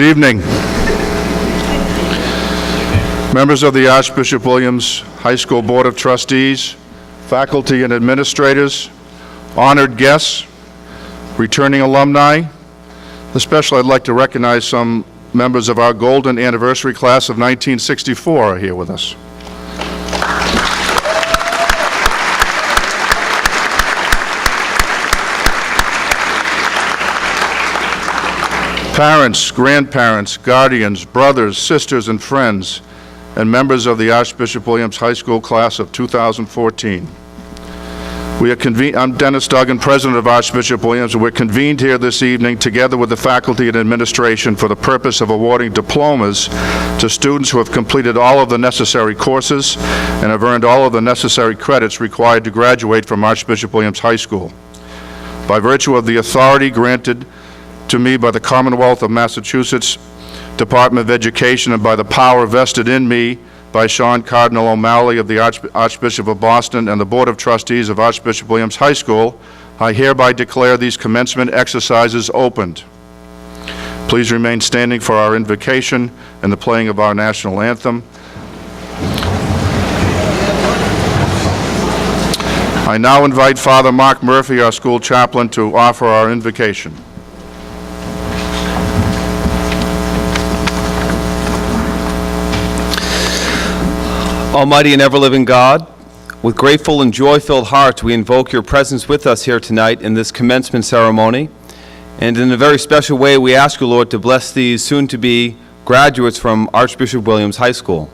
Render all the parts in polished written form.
evening. Members of the Archbishop Williams High School Board of Trustees, faculty and administrators, honored guests, returning alumni. Especially, I'd like to recognize some members of our golden anniversary class of 1964 are here with us. Parents, grandparents, guardians, brothers, sisters, and friends, and members of the Archbishop Williams High School class of 2014. I'm Dennis Duggan, president of Archbishop Williams, and we're convened here this evening together with the faculty and administration for the purpose of awarding diplomas to students who have completed all of the necessary courses and have earned all of the necessary credits required to graduate from Archbishop Williams High School. By virtue of the authority granted to me by the Commonwealth of Massachusetts Department of Education and by the power vested in me by Sean Cardinal O'Malley of the Archbishop of Boston and the Board of Trustees of Archbishop Williams High School, I hereby declare these commencement exercises opened. Please remain standing for our invocation and the playing of our national anthem. I now invite Father Mark Murphy, our school chaplain, to offer our invocation. Almighty and ever-living God, with grateful and joy-filled hearts, we invoke your presence with us here tonight in this commencement ceremony. And in a very special way, we ask you, Lord, to bless these soon-to-be graduates from Archbishop Williams High School.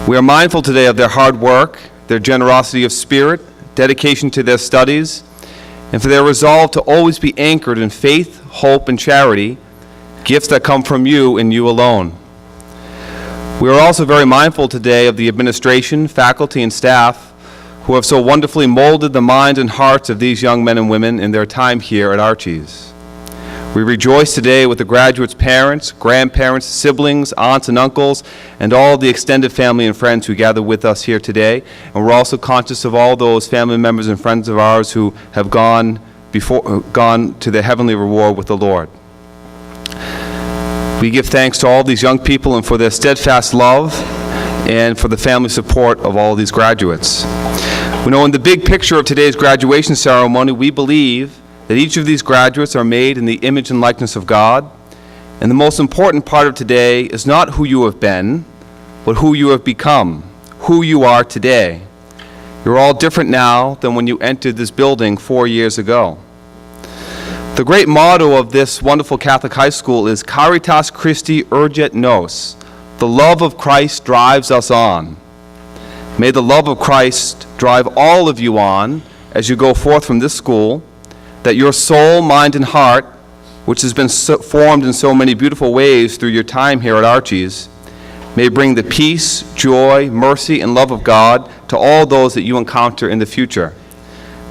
We are mindful today of their hard work, their generosity of spirit, dedication to their studies, and for their resolve to always be anchored in faith, hope, and charity, gifts that come from you and you alone. We are also very mindful today of the administration, faculty, and staff who have so wonderfully molded the minds and hearts of these young men and women in their time here at Archies. We rejoice today with the graduates' parents, grandparents, siblings, aunts and uncles, and all the extended family and friends who gather with us here today. And we're also conscious of all those family members and friends of ours who have gone to their heavenly reward with the Lord. We give thanks to all these young people and for their steadfast love and for the family support of all these graduates. We know in the big picture of today's graduation ceremony, we believe that each of these graduates are made in the image and likeness of God. And the most important part of today is not who you have been, but who you have become, who you are today. You're all different now than when you entered this building 4 years ago. The great motto of this wonderful Catholic high school is Caritas Christi Urget Nos. The love of Christ drives us on. May the love of Christ drive all of you on as you go forth from this school, that your soul, mind, and heart, which has been formed in so many beautiful ways through your time here at Archies, may bring the peace, joy, mercy, and love of God to all those that you encounter in the future.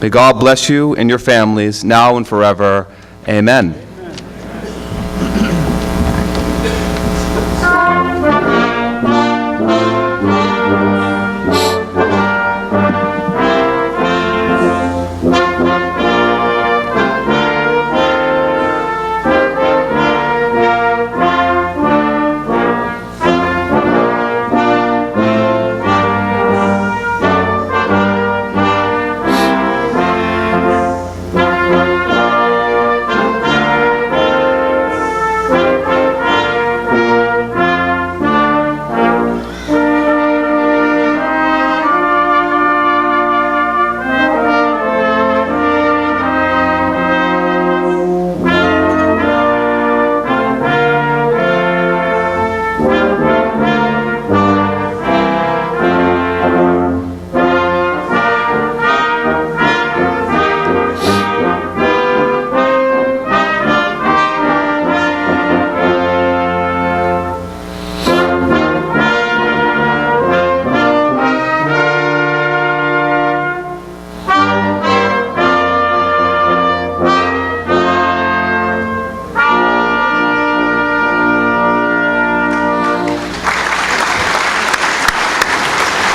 May God bless you and your families now and forever. Amen.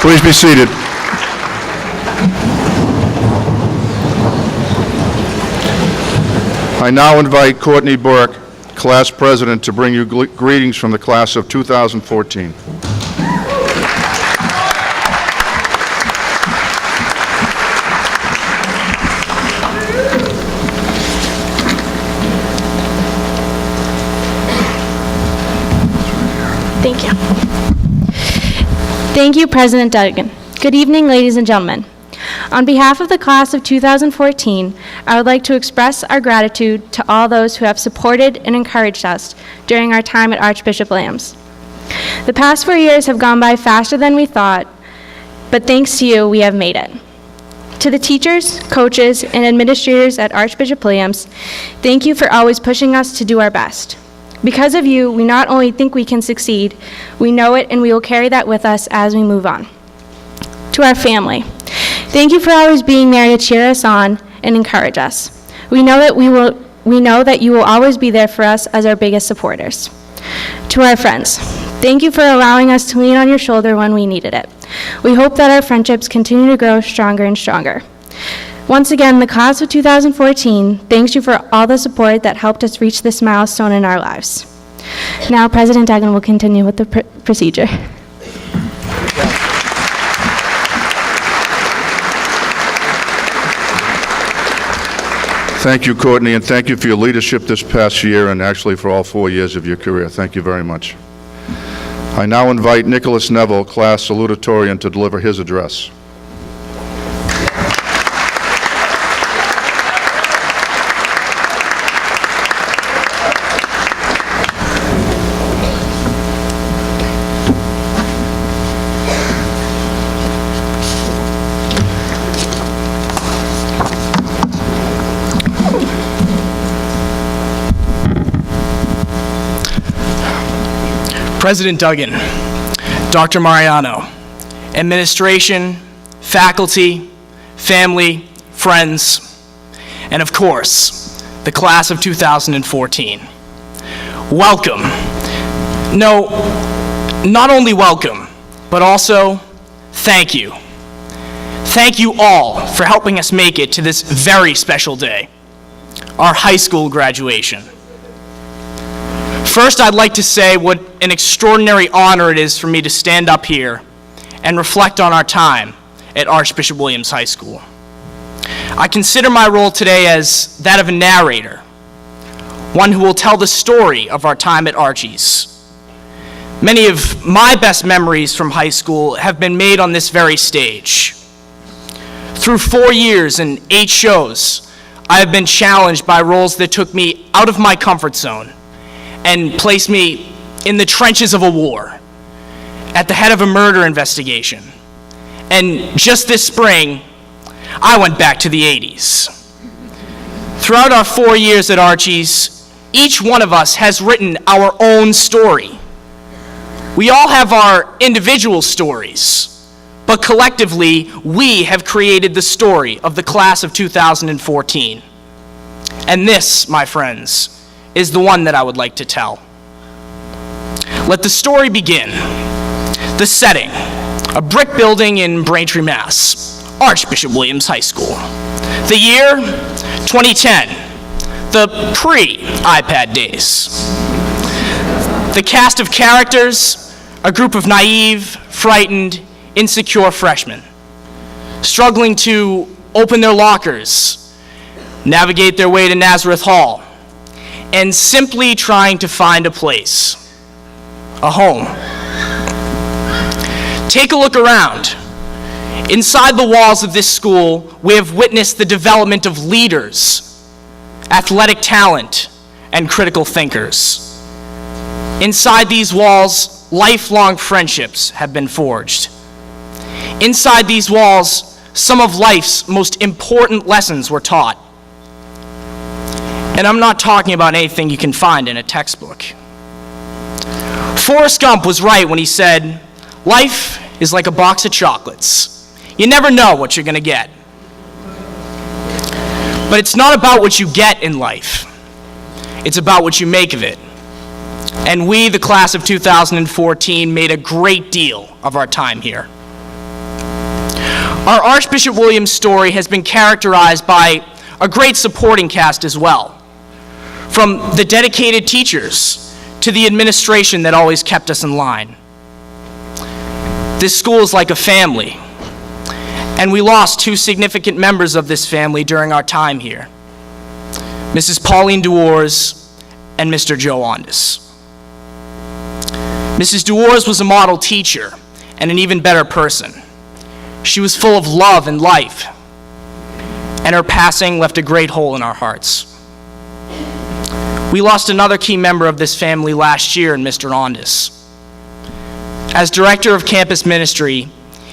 Please be seated. I now invite Courtney Burke, class president, to bring you greetings from the class of 2014. Thank you. Thank you, President Duggan. Good evening, ladies and gentlemen. On behalf of the class of 2014, I would like to express our gratitude to all those who have supported and encouraged us during our time at Archbishop Williams. The past 4 years have gone by faster than we thought, but thanks to you, we have made it. To the teachers, coaches, and administrators at Archbishop Williams, thank you for always pushing us to do our best. Because of you, we not only think we can succeed, we know it, and we will carry that with us as we move on. To our family, thank you for always being there to cheer us on and encourage us. We know that you will always be there for us as our biggest supporters. To our friends, thank you for allowing us to lean on your shoulder when we needed it. We hope that our friendships continue to grow stronger and stronger. Once again, the class of 2014 thanks you for all the support that helped us reach this milestone in our lives. Now, President Duggan will continue with the procedure. Thank you, Courtney, and thank you for your leadership this past year and actually for all 4 years of your career. Thank you very much. I now invite Nicholas Neville, class salutatorian, to deliver his address. President Duggan, Dr. Mariano, administration, faculty, family, friends, and of course, the class of 2014. Welcome. No, not only welcome, but also thank you. Thank you all for helping us make it to this very special day, our high school graduation. First, I'd like to say what an extraordinary honor it is for me to stand up here and reflect on our time at Archbishop Williams High School. I consider my role today as that of a narrator, one who will tell the story of our time at Archie's. Many of my best memories from high school have been made on this very stage. Through 4 years and 8 shows, I have been challenged by roles that took me out of my comfort zone and placed me in the trenches of a war, at the head of a murder investigation. And just this spring, I went back to the 80s. Throughout our 4 years at Archie's, each one of us has written our own story. We all have our individual stories, but collectively, we have created the story of the class of 2014. And this, my friends, is the one that I would like to tell. Let the story begin. The setting, a brick building in Braintree, Mass., Archbishop Williams High School. The year, 2010, the pre-iPad days. The cast of characters, a group of naive, frightened, insecure freshmen, struggling to open their lockers, navigate their way to Nazareth Hall, and simply trying to find a place, a home. Take a look around. Inside the walls of this school, we have witnessed the development of leaders, athletic talent, and critical thinkers. Inside these walls, lifelong friendships have been forged. Inside these walls, some of life's most important lessons were taught. And I'm not talking about anything you can find in a textbook. Forrest Gump was right when he said, "Life is like a box of chocolates. You never know what you're gonna get." But it's not about what you get in life. It's about what you make of it. And we, the class of 2014, made a great deal of our time here. Our Archbishop Williams story has been characterized by a great supporting cast as well. from the dedicated teachers to the administration that always kept us in line. This school is like a family, and we lost two significant members of this family during our time here, Mrs. Pauline DeWars and Mr. Joe Ondas. Mrs. DeWars was a model teacher and an even better person. She was full of love and life, and her passing left a great hole in our hearts. We lost another key member of this family last year in Mr. Ondas. As director of campus ministry,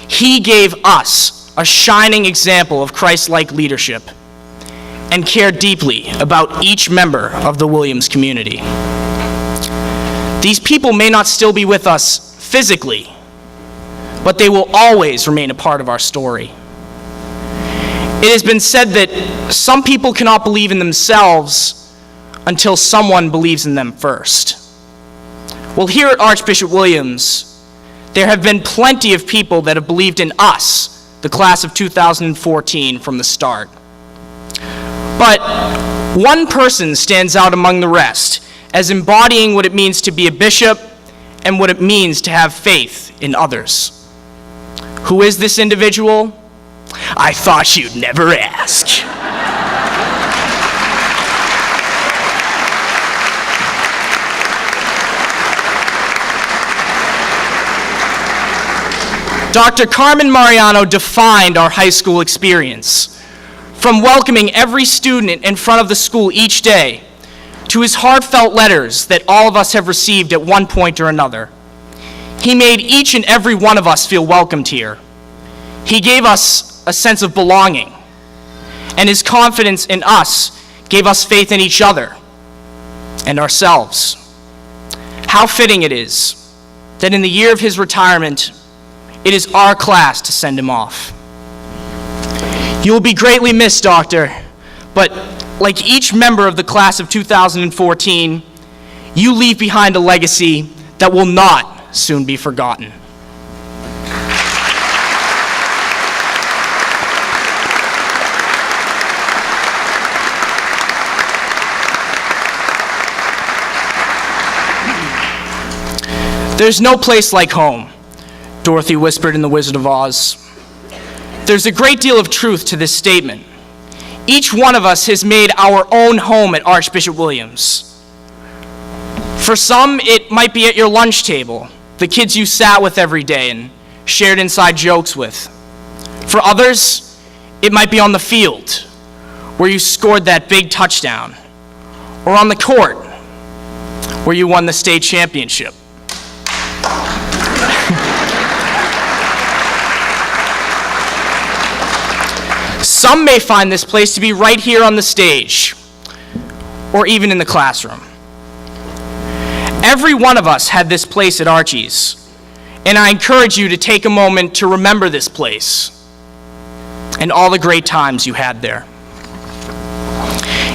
he gave us a shining example of Christ-like leadership and cared deeply about each member of the Williams community. These people may not still be with us physically, but they will always remain a part of our story. It has been said that some people cannot believe in themselves until someone believes in them first. Well, here at Archbishop Williams, there have been plenty of people that have believed in us, the class of 2014, from the start. But one person stands out among the rest as embodying what it means to be a bishop and what it means to have faith in others. Who is this individual? I thought you'd never ask. Dr. Carmen Mariano defined our high school experience, from welcoming every student in front of the school each day to his heartfelt letters that all of us have received at one point or another. He made each and every one of us feel welcomed here. He gave us a sense of belonging, and his confidence in us gave us faith in each other and ourselves. How fitting it is that in the year of his retirement, it is our class to send him off. You will be greatly missed, Doctor, but like each member of the class of 2014, you leave behind a legacy that will not soon be forgotten. There's no place like home, Dorothy whispered in The Wizard of Oz. There's a great deal of truth to this statement. Each one of us has made our own home at Archbishop Williams. For some, it might be at your lunch table, the kids you sat with every day and shared inside jokes with. For others, it might be on the field, where you scored that big touchdown, or on the court, where you won the state championship. Some may find this place to be right here on the stage, or even in the classroom. Every one of us had this place at Archie's, and I encourage you to take a moment to remember this place and all the great times you had there.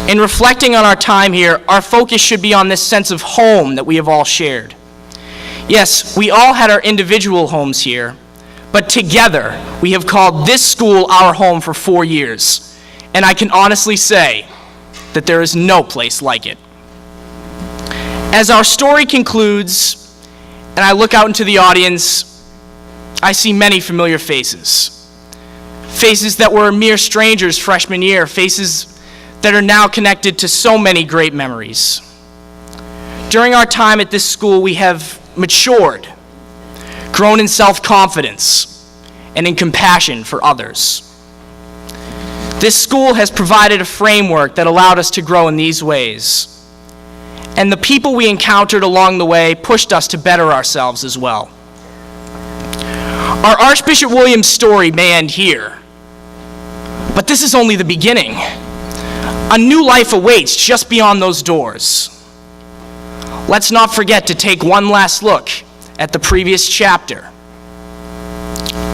In reflecting on our time here, our focus should be on this sense of home that we have all shared. Yes, we all had our individual homes here, but together, we have called this school our home for 4 years, and I can honestly say that there is no place like it. As our story concludes, and I look out into the audience, I see many familiar faces. Faces that were mere strangers freshman year, faces that are now connected to so many great memories. During our time at this school, we have matured, grown in self-confidence, and in compassion for others. This school has provided a framework that allowed us to grow in these ways. And the people we encountered along the way pushed us to better ourselves as well. Our Archbishop Williams story may end here, but this is only the beginning. A new life awaits just beyond those doors. Let's not forget to take one last look at the previous chapter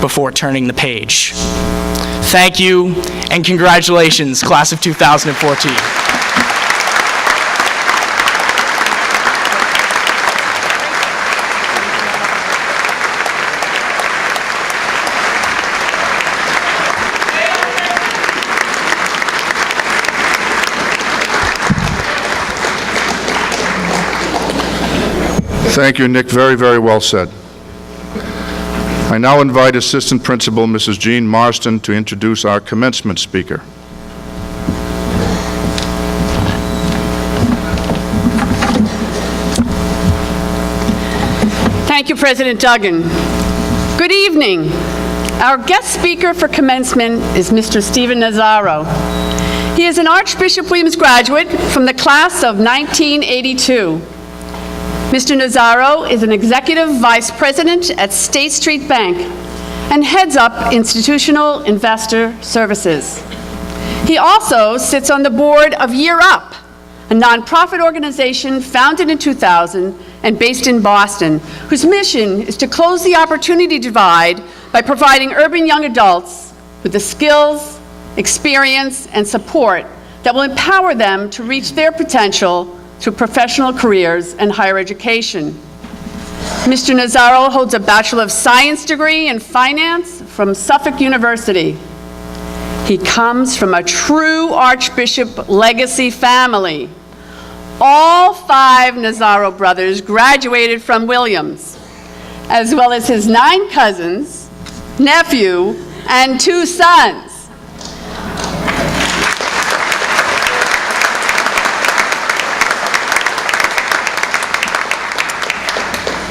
before turning the page. Thank you, and congratulations, class of 2014. Thank you, Nick. Very, very well said. I now invite Assistant Principal Mrs. Jean Marston to introduce our commencement speaker. Thank you, President Duggan. Good evening. Our guest speaker for commencement is Mr. Stephen Nazaro. He is an Archbishop Williams graduate from the class of 1982. Mr. Nazaro is an executive vice president at State Street Bank and heads up Institutional Investor Services. He also sits on the board of Year Up, a nonprofit organization founded in 2000 and based in Boston, whose mission is to close the opportunity divide by providing urban young adults with the skills, experience, and support that will empower them to reach their potential through professional careers and higher education. Mr. Nazaro holds a Bachelor of Science degree in Finance from Suffolk University. He comes from a true Archbishop legacy family. All 5 Nazaro brothers graduated from Williams, as well as his 9 cousins, nephew, and 2 sons.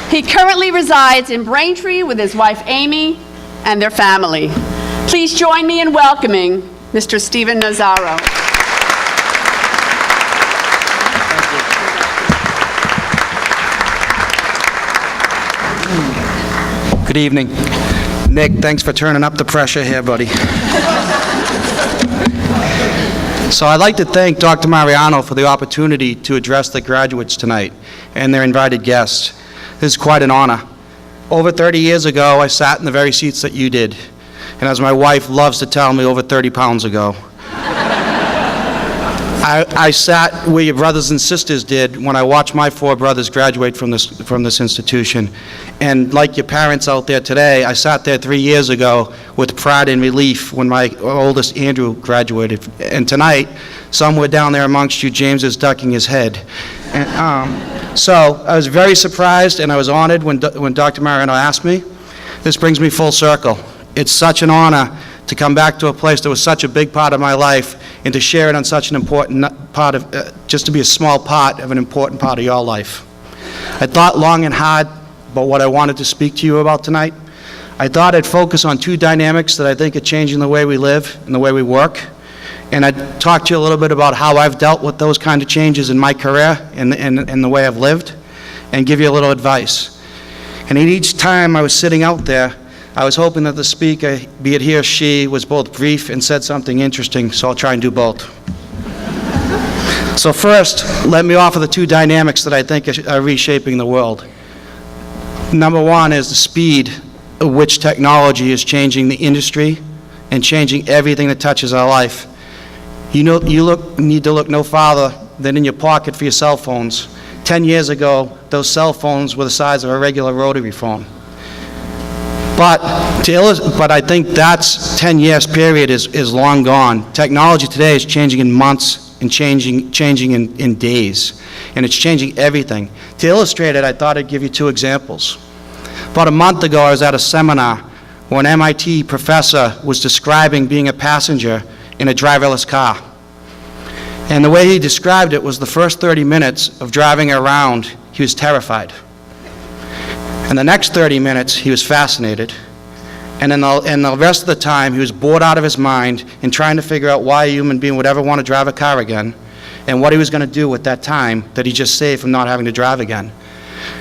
He currently resides in Braintree with his wife Amy and their family. Please join me in welcoming Mr. Stephen Nazaro. Good evening. Nick, thanks for turning up the pressure here, buddy. So I'd like to thank Dr. Mariano for the opportunity to address the graduates tonight and their invited guests. This is quite an honor. Over 30 years ago, I sat in the very seats that you did, and as my wife loves to tell me, over 30 pounds ago. I sat where your brothers and sisters did when I watched my 4 brothers graduate from this institution. And like your parents out there today, I sat there 3 years ago with pride and relief when my oldest Andrew graduated. And tonight, somewhere down there amongst you, James is ducking his head. And, so I was very surprised and I was honored when Dr. Mariano asked me. This brings me full circle. It's such an honor to come back to a place that was such a big part of my life and to share it on such an important part of, just to be a small part of an important part of your life. I thought long and hard about what I wanted to speak to you about tonight. I thought I'd focus on 2 dynamics that I think are changing the way we live and the way we work. And I'd talk to you a little bit about how I've dealt with those kind of changes in my career and the way I've lived, and give you a little advice. And each time I was sitting out there, I was hoping that the speaker, be it he or she, was both brief and said something interesting, so I'll try and do both. So first, let me offer the 2 dynamics that I think are reshaping the world. Number 1 is the speed at which technology is changing the industry and changing everything that touches our life. You need to look no farther than in your pocket for your cell phones. 10 years ago, those cell phones were the size of a regular rotary phone. But I think that's 10 years period is long gone. Technology today is changing in months and changing in days. And it's changing everything. To illustrate it, I thought I'd give you 2 examples. About a month ago, I was at a seminar where an MIT professor was describing being a passenger in a driverless car. And the way he described it was the first 30 minutes of driving around, he was terrified. And the next 30 minutes, he was fascinated. And then the rest of the time, he was bored out of his mind and trying to figure out why a human being would ever want to drive a car again and what he was going to do with that time that he just saved from not having to drive again.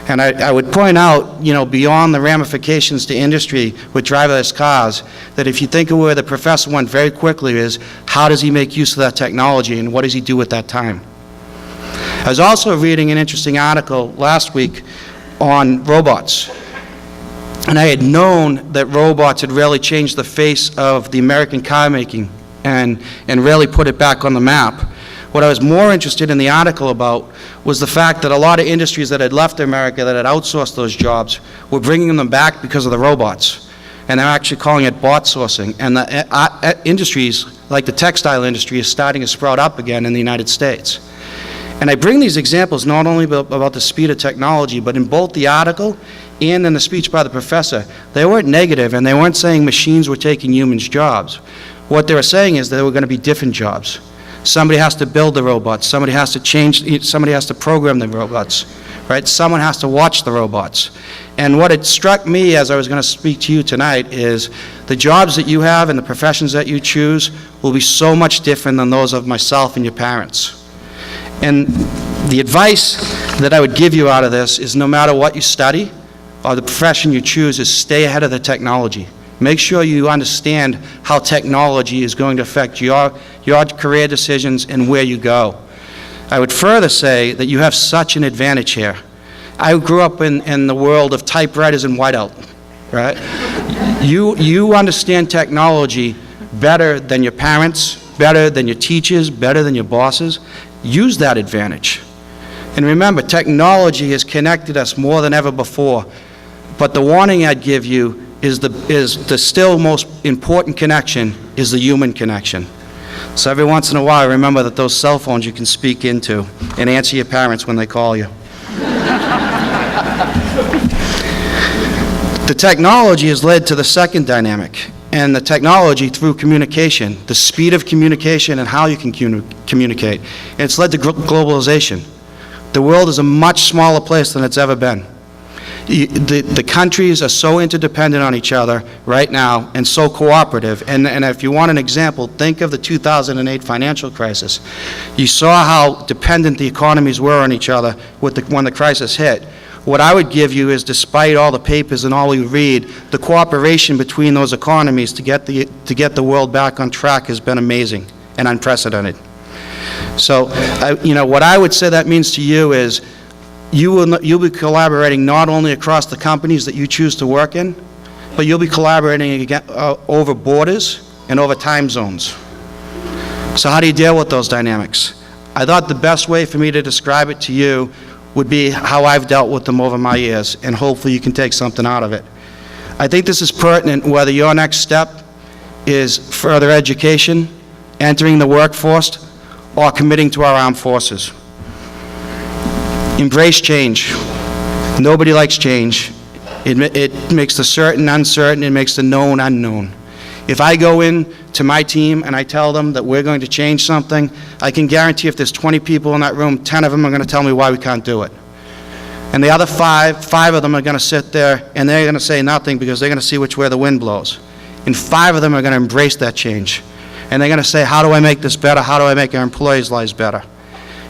And I would point out, beyond the ramifications to industry with driverless cars, that if you think of where the professor went very quickly is, how does he make use of that technology and what does he do with that time? I was also reading an interesting article last week on robots. And I had known that robots had really changed the face of the American car making and really put it back on the map. What I was more interested in the article about was the fact that a lot of industries that had left America, that had outsourced those jobs, were bringing them back because of the robots. And they're actually calling it bot sourcing. And the industries, like the textile industry, is starting to sprout up again in the United States. And I bring these examples not only about the speed of technology, but in both the article and in the speech by the professor, they weren't negative, and they weren't saying machines were taking humans' jobs. What they were saying is there were going to be different jobs. Somebody has to build the robots. Somebody has to program the robots, right? Someone has to watch the robots. And what it struck me as I was going to speak to you tonight is the jobs that you have and the professions that you choose will be so much different than those of myself and your parents. And the advice that I would give you out of this is no matter what you study or the profession you choose is stay ahead of the technology. Make sure you understand how technology is going to affect your career decisions and where you go. I would further say that you have such an advantage here. I grew up in the world of typewriters and whiteout, right? You understand technology better than your parents, better than your teachers, better than your bosses. Use that advantage. And remember, technology has connected us more than ever before. But the warning I'd give you is the still most important connection is the human connection. So every once in a while, remember that those cell phones you can speak into and answer your parents when they call you. The technology has led to the second dynamic, and the technology through communication, the speed of communication and how you can communicate. And it's led to globalization. The world is a much smaller place than it's ever been. The countries are so interdependent on each other right now and so cooperative. And if you want an example, think of the 2008 financial crisis. You saw how dependent the economies were on each other when the crisis hit. What I would give you is, despite all the papers and all you read, the cooperation between those economies to get the world back on track has been amazing and unprecedented. So, what I would say that means to you is, you'll be collaborating not only across the companies that you choose to work in, but you'll be collaborating over borders and over time zones. So how do you deal with those dynamics? I thought the best way for me to describe it to you would be how I've dealt with them over my years, and hopefully you can take something out of it. I think this is pertinent whether your next step is further education, entering the workforce, or committing to our armed forces. Embrace change. Nobody likes change. It makes the certain uncertain, it makes the known unknown. If I go in to my team and I tell them that we're going to change something, I can guarantee if there's 20 people in that room, 10 of them are going to tell me why we can't do it. And the other five of them are going to sit there and they're going to say nothing because they're going to see which way the wind blows. And 5 of them are going to embrace that change. And they're going to say, how do I make this better? How do I make our employees' lives better?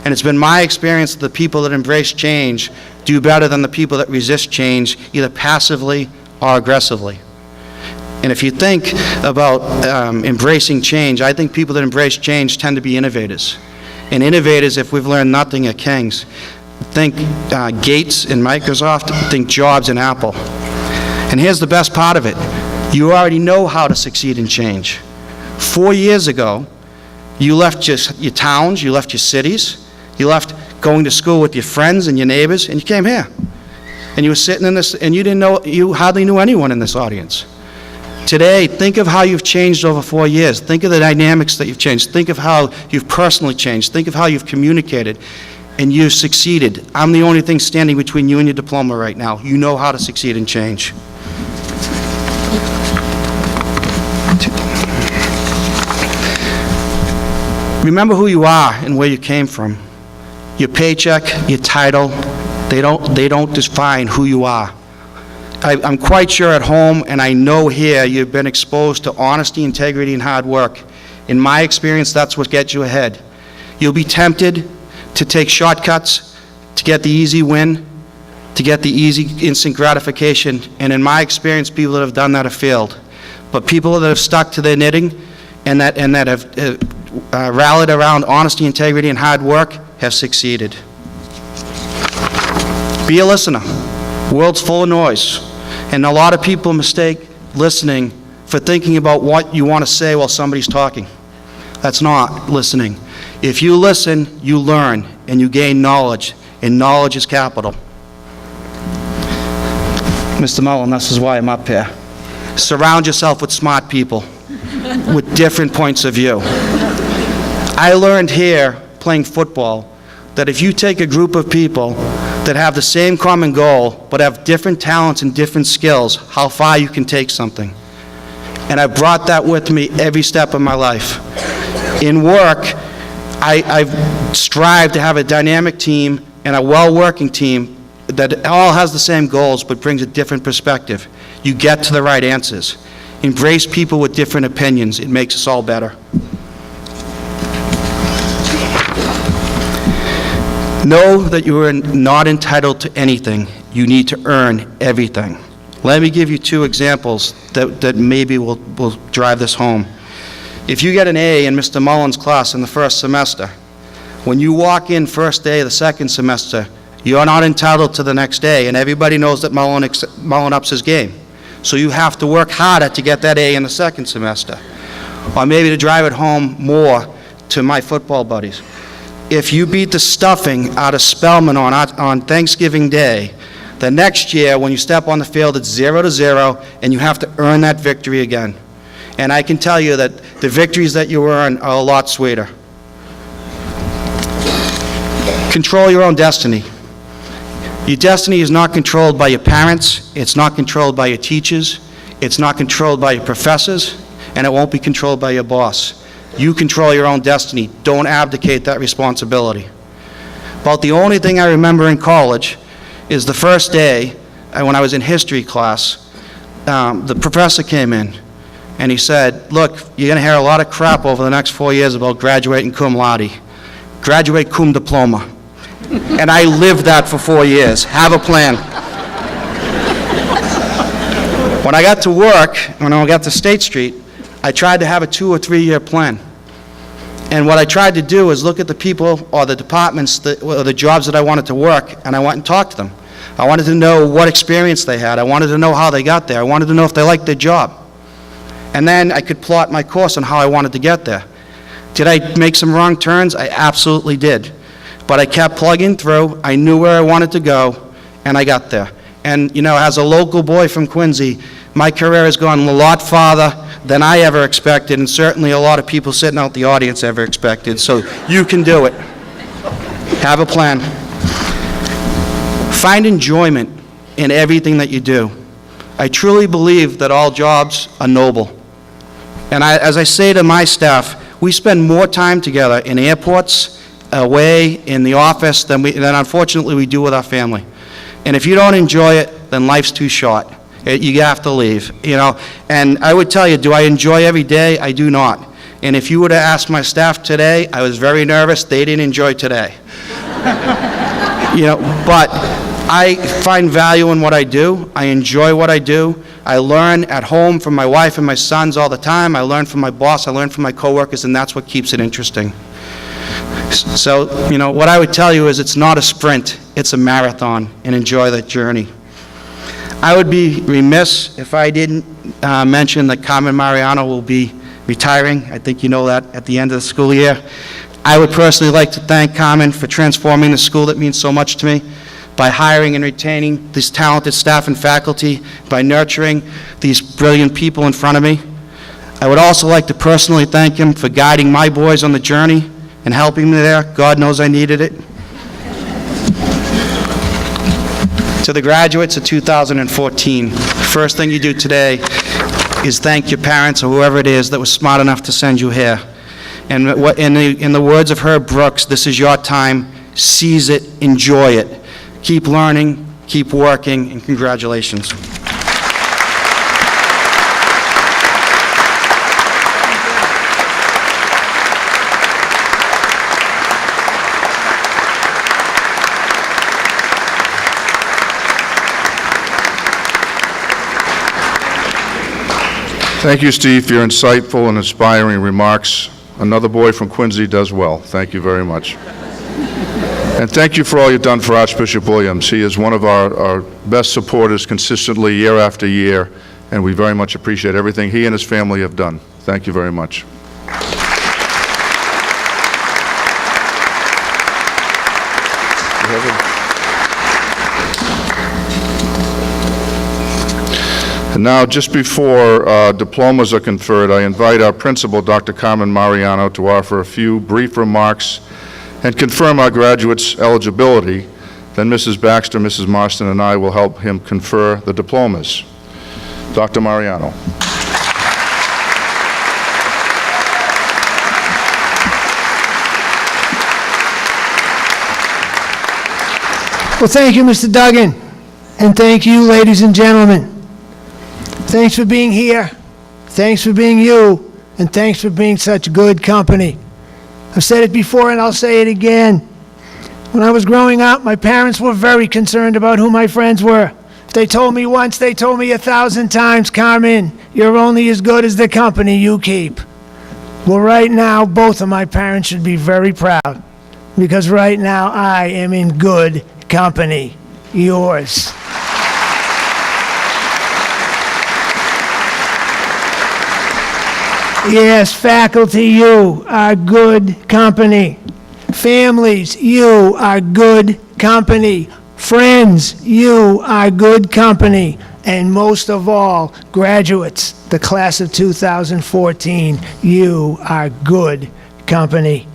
And it's been my experience that the people that embrace change do better than the people that resist change, either passively or aggressively. And if you think about embracing change, I think people that embrace change tend to be innovators. And innovators, if we've learned nothing, are kings. Think Gates in Microsoft, think Jobs in Apple. And here's the best part of it. You already know how to succeed in change. 4 years ago, you left your towns, you left your cities, you left going to school with your friends and your neighbors, and you came here. And you were sitting in this, and you hardly knew anyone in this audience. Today, think of how you've changed over 4 years. Think of the dynamics that you've changed. Think of how you've personally changed. Think of how you've communicated, and you've succeeded. I'm the only thing standing between you and your diploma right now. You know how to succeed in change. Remember who you are and where you came from. Your paycheck, your title, they don't define who you are. I'm quite sure at home, and I know here, you've been exposed to honesty, integrity, and hard work. In my experience, that's what gets you ahead. You'll be tempted to take shortcuts to get the easy win, to get the easy instant gratification, and in my experience, people that have done that have failed. But people that have stuck to their knitting and that have rallied around honesty, integrity, and hard work have succeeded. Be a listener. The world's full of noise, and a lot of people mistake listening for thinking about what you want to say while somebody's talking. That's not listening. If you listen, you learn, and you gain knowledge, and knowledge is capital. Mr. Mullen, this is why I'm up here. Surround yourself with smart people with different points of view. I learned here, playing football, that if you take a group of people that have the same common goal, but have different talents and different skills, how far you can take something. And I brought that with me every step of my life. In work, I've strived to have a dynamic team and a well-working team that all has the same goals but brings a different perspective. You get to the right answers. Embrace people with different opinions. It makes us all better. Know that you are not entitled to anything. You need to earn everything. Let me give you two examples that maybe will drive this home. If you get an A in Mr. Mullen's class in the first semester, when you walk in first day of the second semester, you're not entitled to the next day, and everybody knows that Mullen ups his game. So you have to work harder to get that A in the second semester, or maybe to drive it home more to my football buddies. If you beat the stuffing out of Spelman on Thanksgiving Day, the next year when you step on the field, it's 0-0, and you have to earn that victory again. And I can tell you that the victories that you earn are a lot sweeter. Control your own destiny. Your destiny is not controlled by your parents, it's not controlled by your teachers, it's not controlled by your professors, and it won't be controlled by your boss. You control your own destiny. Don't abdicate that responsibility. About the only thing I remember in college is the first day when I was in history class, the professor came in and he said, look, you're going to hear a lot of crap over the next 4 years about graduating cum laude. Graduate cum diploma. And I lived that for 4 years. Have a plan. When I got to work, when I got to State Street, I tried to have a 2 or 3 year plan. And what I tried to do is look at the people or the departments or the jobs that I wanted to work, and I went and talked to them. I wanted to know what experience they had. I wanted to know how they got there. I wanted to know if they liked their job. And then I could plot my course on how I wanted to get there. Did I make some wrong turns? I absolutely did. But I kept plugging through. I knew where I wanted to go, and I got there. And, you know, as a local boy from Quincy, my career has gone a lot farther than I ever expected, and certainly a lot of people sitting out the audience ever expected. So you can do it. Have a plan. Find enjoyment in everything that you do. I truly believe that all jobs are noble. And as I say to my staff, we spend more time together in airports, away, in the office, than unfortunately we do with our family. And if you don't enjoy it, then life's too short. You have to leave, you know. And I would tell you, do I enjoy every day? I do not. And if you were to ask my staff today, I was very nervous. They didn't enjoy today. You know, but I find value in what I do. I enjoy what I do. I learn at home from my wife and my sons all the time. I learn from my boss. I learn from my coworkers, and that's what keeps it interesting. So, you know, what I would tell you is it's not a sprint. It's a marathon, and enjoy that journey. I would be remiss if I didn't mention that Carmen Mariano will be retiring. I think you know that at the end of the school year. I would personally like to thank Carmen for transforming the school that means so much to me, by hiring and retaining these talented staff and faculty, by nurturing these brilliant people in front of me. I would also like to personally thank him for guiding my boys on the journey and helping me there. God knows I needed it. To the graduates of 2014, first thing you do today is thank your parents or whoever it is that was smart enough to send you here. And in the words of Herb Brooks, this is your time. Seize it, enjoy it. Keep learning, keep working, and congratulations. Thank you, Steve, for your insightful and inspiring remarks. Another boy from Quincy does well. Thank you very much. And thank you for all you've done for Archbishop Williams. He is one of our best supporters consistently year after year, and we very much appreciate everything he and his family have done. Thank you very much. And now, just before diplomas are conferred, I invite our principal, Dr. Carmen Mariano, to offer a few brief remarks and confirm our graduates' eligibility, then Mrs. Baxter, Mrs. Marston, and I will help him confer the diplomas. Dr. Mariano. Well, thank you, Mr. Duggan, and thank you, ladies and gentlemen. Thanks for being here, thanks for being you, and thanks for being such good company. I've said it before and I'll say it again. When I was growing up, my parents were very concerned about who my friends were. If they told me once, they told me 1,000 times, Carmen, you're only as good as the company you keep. Well, right now, both of my parents should be very proud, because right now I am in good company, yours. Yes, faculty, you are good company. Families, you are good company. Friends, you are good company. And most of all, graduates, the class of 2014, you are good company.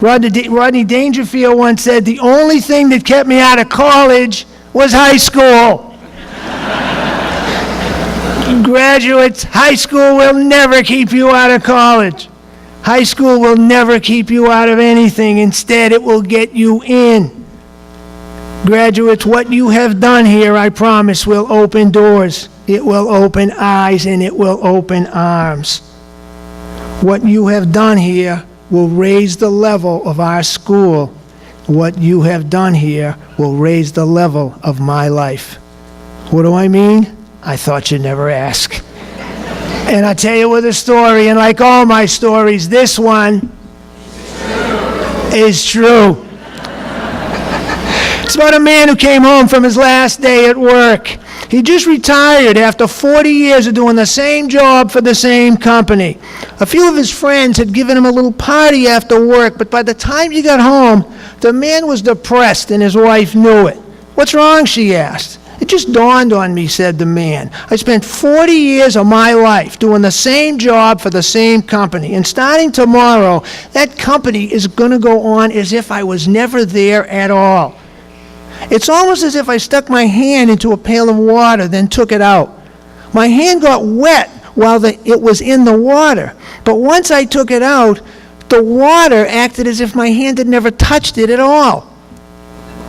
Rodney Dangerfield once said, the only thing that kept me out of college was high school. Graduates, high school will never keep you out of college. High school will never keep you out of anything. Instead, it will get you in. Graduates, what you have done here, I promise, will open doors. It will open eyes and it will open arms. What you have done here will raise the level of our school. What you have done here will raise the level of my life. What do I mean? I thought you'd never ask. And I'll tell you with a story, and like all my stories, this one is true. It's about a man who came home from his last day at work. He just retired after 40 years of doing the same job for the same company. A few of his friends had given him a little party after work, but by the time he got home, the man was depressed and his wife knew it. "What's wrong?" she asked. "It just dawned on me," said the man. "I spent 40 years of my life doing the same job for the same company, and starting tomorrow, that company is going to go on as if I was never there at all. It's almost as if I stuck my hand into a pail of water, then took it out. My hand got wet while it was in the water, but once I took it out, the water acted as if my hand had never touched it at all."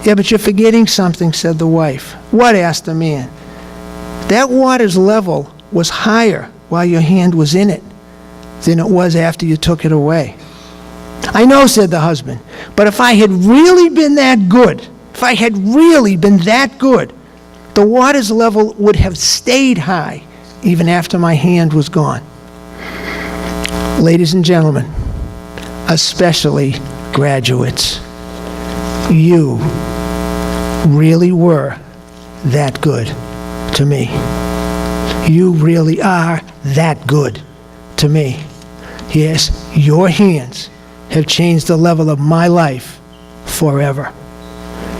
"Yeah, but you're forgetting something," said the wife. "What?" asked the man. "That water's level was higher while your hand was in it than it was after you took it away." "I know," said the husband, "but if I had really been that good, the water's level would have stayed high even after my hand was gone." Ladies and gentlemen, especially graduates, you really were that good to me. You really are that good to me. Yes, your hands have changed the level of my life forever.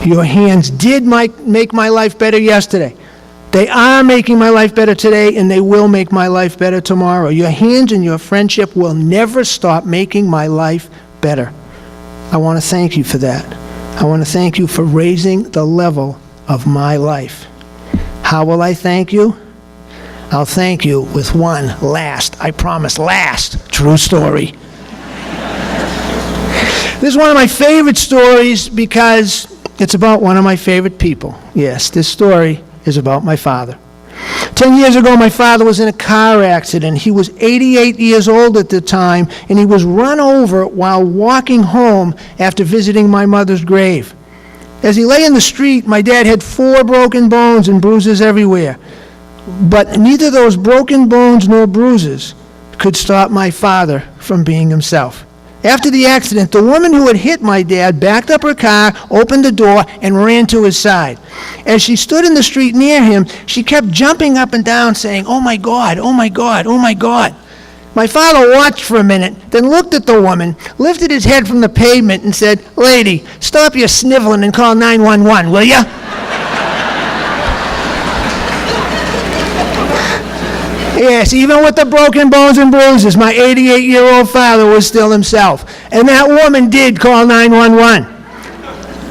Your hands did make my life better yesterday. They are making my life better today, and they will make my life better tomorrow. Your hands and your friendship will never stop making my life better. I want to thank you for that. I want to thank you for raising the level of my life. How will I thank you? I'll thank you with one last, I promise, last true story. This is one of my favorite stories because it's about one of my favorite people. Yes, this story is about my father. 10 years ago, my father was in a car accident. He was 88 years old at the time, and he was run over while walking home after visiting my mother's grave. As he lay in the street, my dad had 4 broken bones and bruises everywhere. But neither those broken bones nor bruises could stop my father from being himself. After the accident, the woman who had hit my dad backed up her car, opened the door, and ran to his side. As she stood in the street near him, she kept jumping up and down, saying, "Oh my God, oh my God, oh my God." My father watched for a minute, then looked at the woman, lifted his head from the pavement, and said, "Lady, stop your sniveling and call 911, will ya?" Yes, even with the broken bones and bruises, my 88-year-old father was still himself. And that woman did call 911.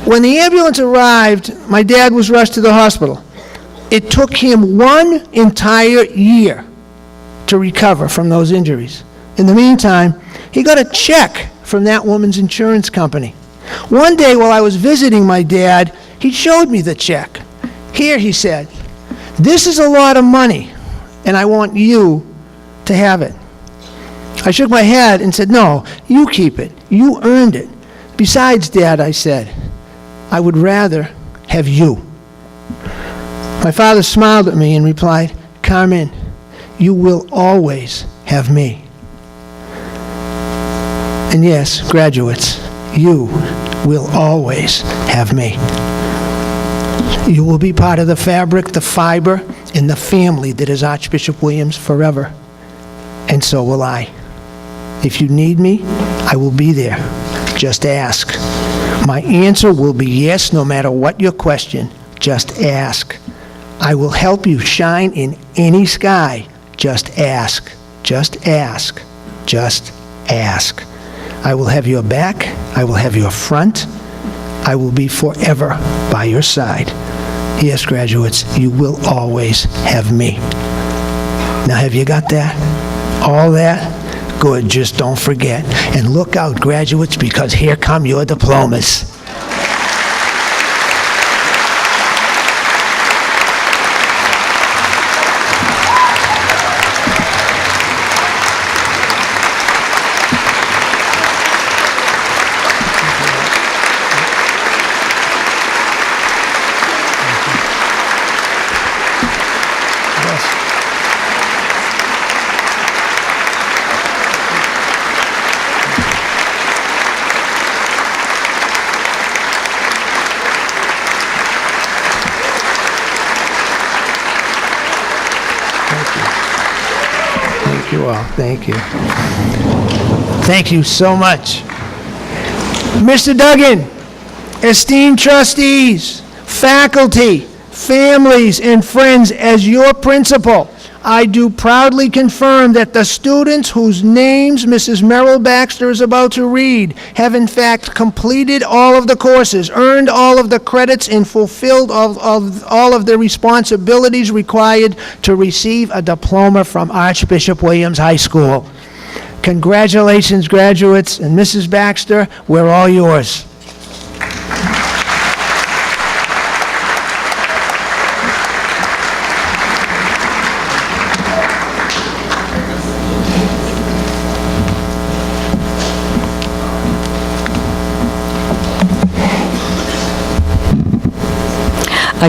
When the ambulance arrived, my dad was rushed to the hospital. It took him 1 entire year to recover from those injuries. In the meantime, he got a check from that woman's insurance company. One day while I was visiting my dad, he showed me the check. Here, he said, "This is a lot of money, and I want you to have it." I shook my head and said, "No, you keep it. You earned it. Besides, Dad," I said, "I would rather have you." My father smiled at me and replied, "Carmen, you will always have me." And yes, graduates, you will always have me. You will be part of the fabric, the fiber, and the family that is Archbishop Williams forever. And so will I. If you need me, I will be there. Just ask. My answer will be yes, no matter what your question. Just ask. I will help you shine in any sky. Just ask. Just ask. Just ask. I will have your back. I will have your front. I will be forever by your side. Yes, graduates, you will always have me. Now, have you got that? All that? Good, just don't forget. And look out, graduates, because here come your diplomas. Thank you all. Thank you. Thank you so much. Mr. Duggan, esteemed trustees, faculty, families, and friends, as your principal, I do proudly confirm that the students whose names Mrs. Merrill Baxter is about to read have in fact completed all of the courses, earned all of the credits, and fulfilled all of the responsibilities required to receive a diploma from Archbishop Williams High School. Congratulations, graduates, and Mrs. Baxter, we're all yours.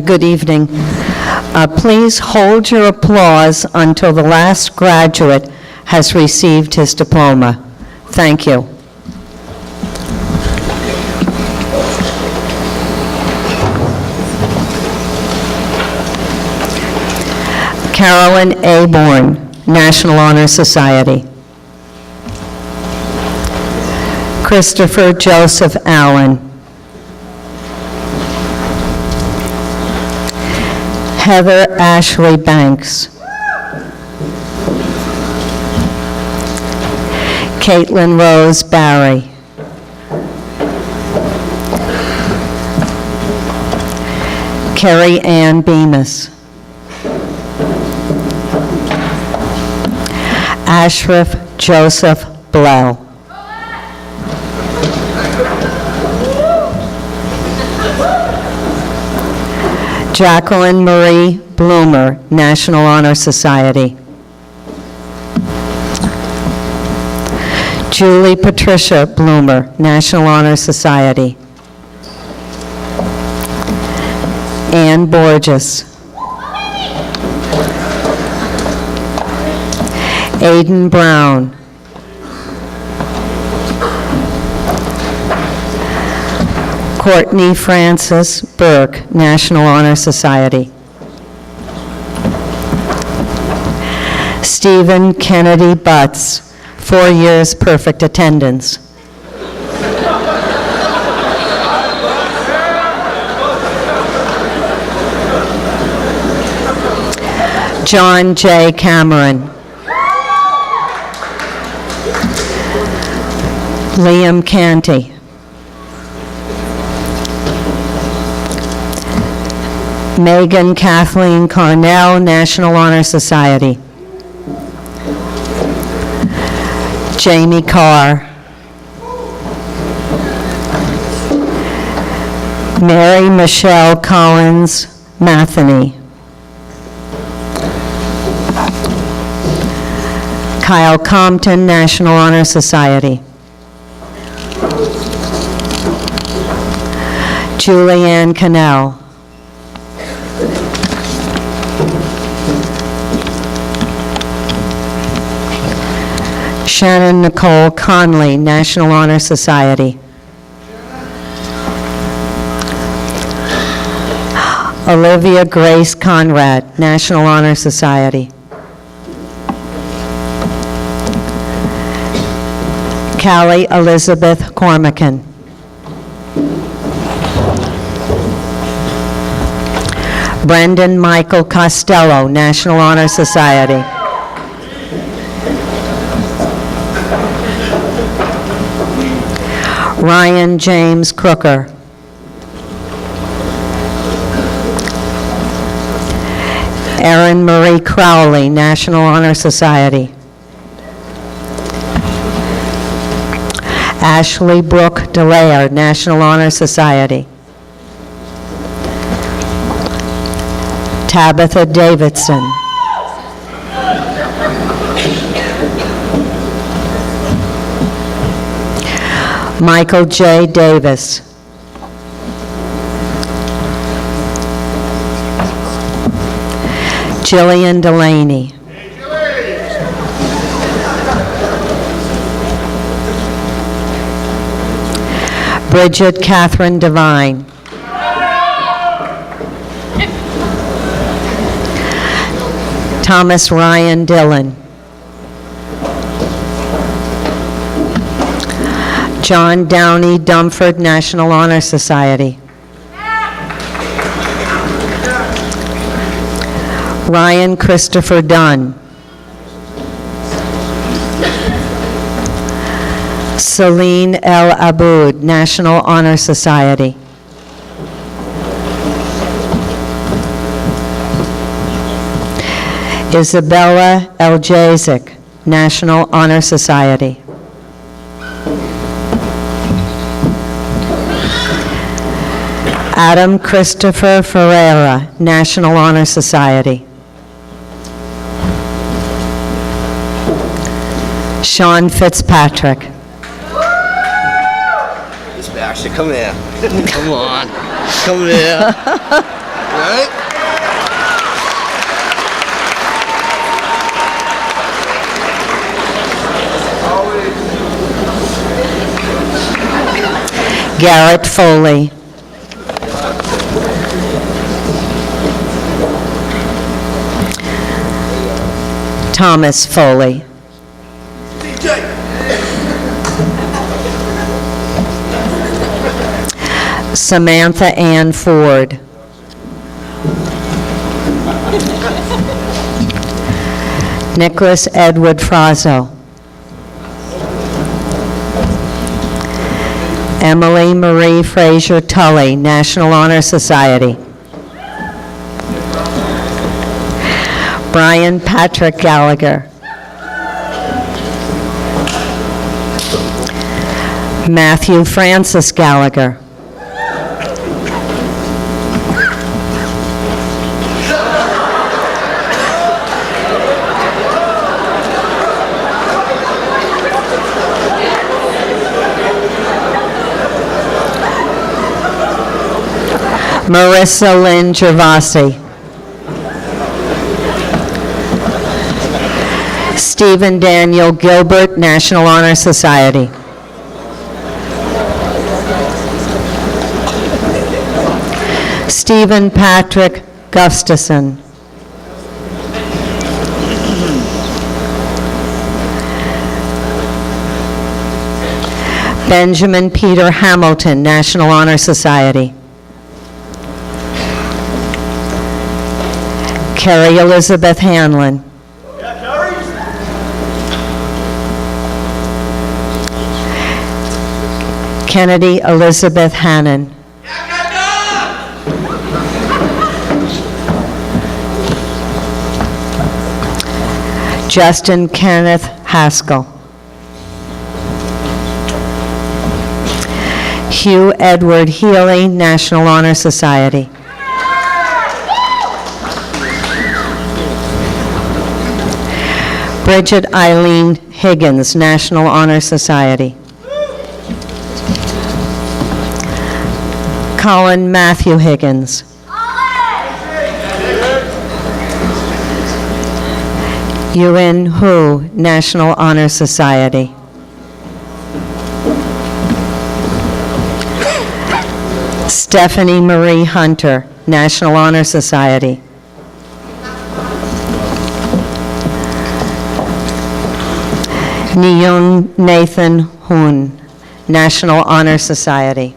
Good evening. Please hold your applause until the last graduate has received his diploma. Thank you. Carolyn A. Bourne, National Honor Society. Christopher Joseph Allen. Heather Ashley Banks. Caitlin Rose Barry. Carrie Ann Bemis. Ashraf Joseph Blau. Jacqueline Marie Bloomer, National Honor Society. Julie Patricia Bloomer, National Honor Society. Ann Borges. Aiden Brown. Courtney Frances Burke, National Honor Society. Stephen Kennedy Butts, 4 years perfect attendance. John J. Cameron. Liam Canty. Megan Kathleen Cornell, National Honor Society. Jamie Carr. Mary Michelle Collins Matheny. Kyle Compton, National Honor Society. Julianne Cannell. Shannon Nicole Conley, National Honor Society. Olivia Grace Conrad, National Honor Society. Callie Elizabeth Cormican. Brendan Michael Costello, National Honor Society. Ryan James Crooker. Erin Marie Crowley, National Honor Society. Ashley Brooke DeLaire, National Honor Society. Tabitha Davidson. Michael J. Davis. Jillian Delaney. Bridget Catherine Devine. Thomas Ryan Dillon. John Downey Dumford, National Honor Society. Ryan Christopher Dunn. Celine El Aboud, National Honor Society. Isabella El Jazik, National Honor Society. Adam Christopher Ferreira, National Honor Society. Sean Fitzpatrick. Ashley, come here. Come on. Come here. Right? Garrett Foley. Thomas Foley. Samantha Ann Ford. Nicholas Edward Frazo. Emily Marie Fraser Tully, National Honor Society. Brian Patrick Gallagher. Matthew Francis Gallagher. Marissa Lynn Gervasi. Stephen Daniel Gilbert, National Honor Society. Stephen Patrick Gustafson. Benjamin Peter Hamilton, National Honor Society. Carrie Elizabeth Hanlon. Kennedy Elizabeth Hannon. Justin Kenneth Haskell. Hugh Edward Healy, National Honor Society. Bridget Eileen Higgins, National Honor Society. Colin Matthew Higgins. Yuen Hu, National Honor Society. Stephanie Marie Hunter, National Honor Society. Niyun Nathan Hun, National Honor Society.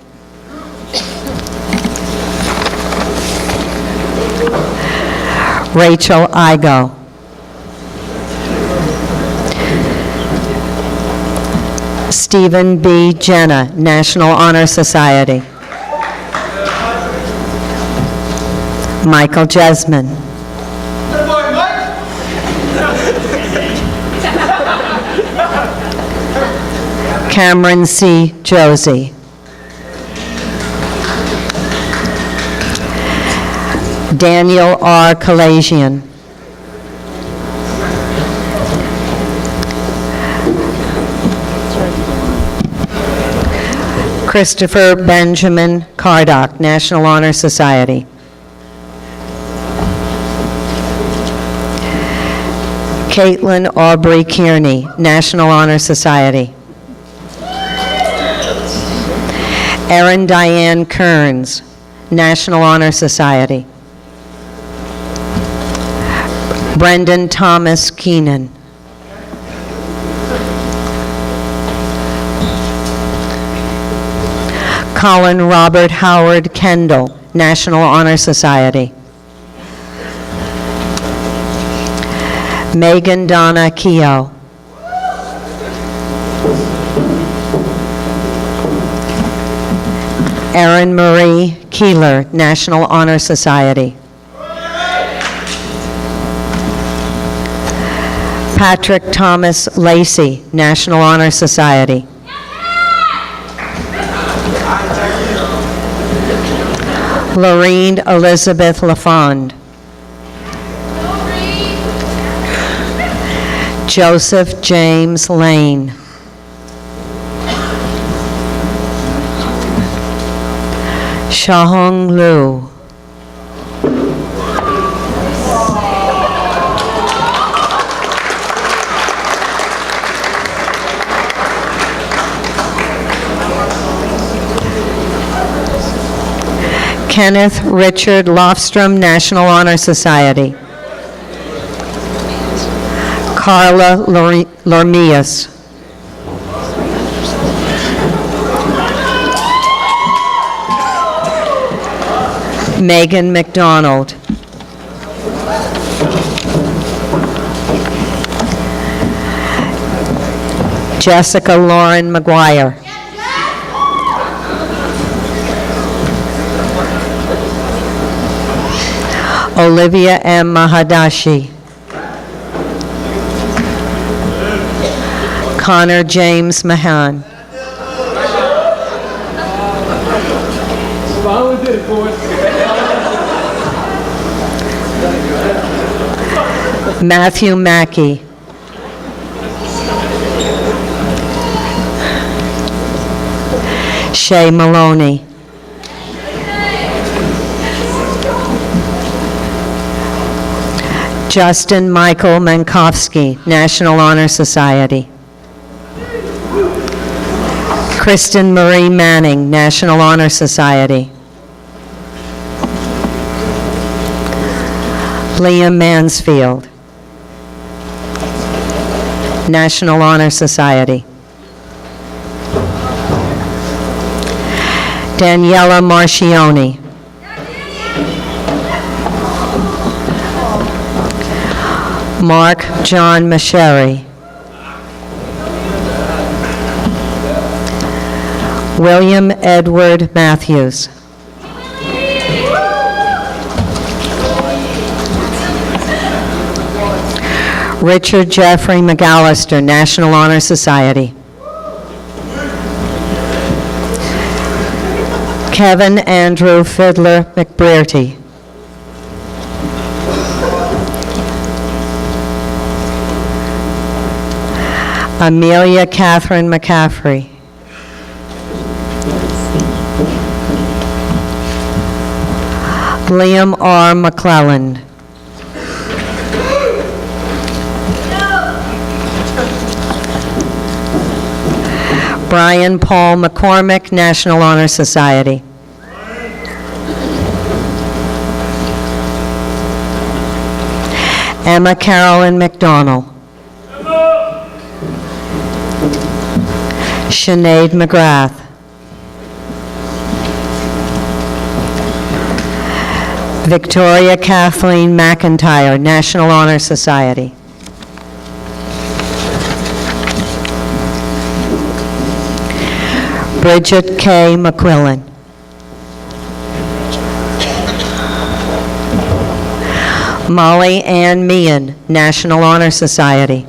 Rachel Igo. Stephen B. Jenna, National Honor Society. Michael Jesman. Cameron C. Josie. Daniel R. Kalasian. Christopher Benjamin Cardock, National Honor Society. Caitlin Aubrey Kearney, National Honor Society. Erin Diane Kearns, National Honor Society. Brendan Thomas Keenan. Colin Robert Howard Kendall, National Honor Society. Megan Donna Keogh. Erin Marie Keeler, National Honor Society. Patrick Thomas Lacey, National Honor Society. Lorene Elizabeth LaFond. Joseph James Lane. Shahong Liu. Kenneth Richard Lofstrom, National Honor Society. Carla Lormias. Megan McDonald. Jessica Lauren McGuire. Olivia M. Mahadashi. Connor James Mahan. Matthew Mackey. Shay Maloney. Justin Michael Mankowski, National Honor Society. Kristen Marie Manning, National Honor Society. Liam Mansfield, National Honor Society. Daniela Marchioni. Mark John Macheri. William Edward Matthews. Richard Jeffrey McAllister, National Honor Society. Kevin Andrew Fiddler McBrearty. Amelia Catherine McCaffrey. Liam R. McClelland. Brian Paul McCormick, National Honor Society. Emma Carolyn McDonald. Sinead McGrath. Victoria Kathleen McIntyre, National Honor Society. Bridget K. McQuillan. Molly Ann Meehan, National Honor Society.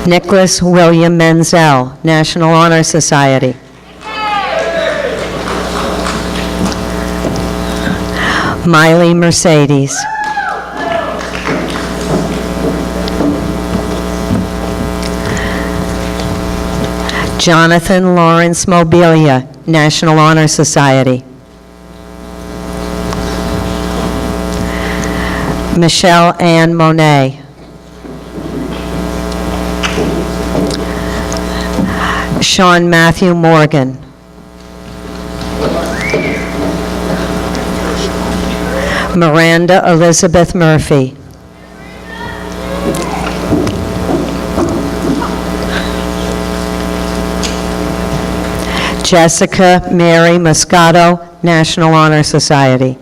Nicholas William Menzel, National Honor Society. Miley Mercedes. Jonathan Lawrence Mobilia, National Honor Society. Michelle Ann Monet. Sean Matthew Morgan. Miranda Elizabeth Murphy. Jessica Mary Moscato, National Honor Society.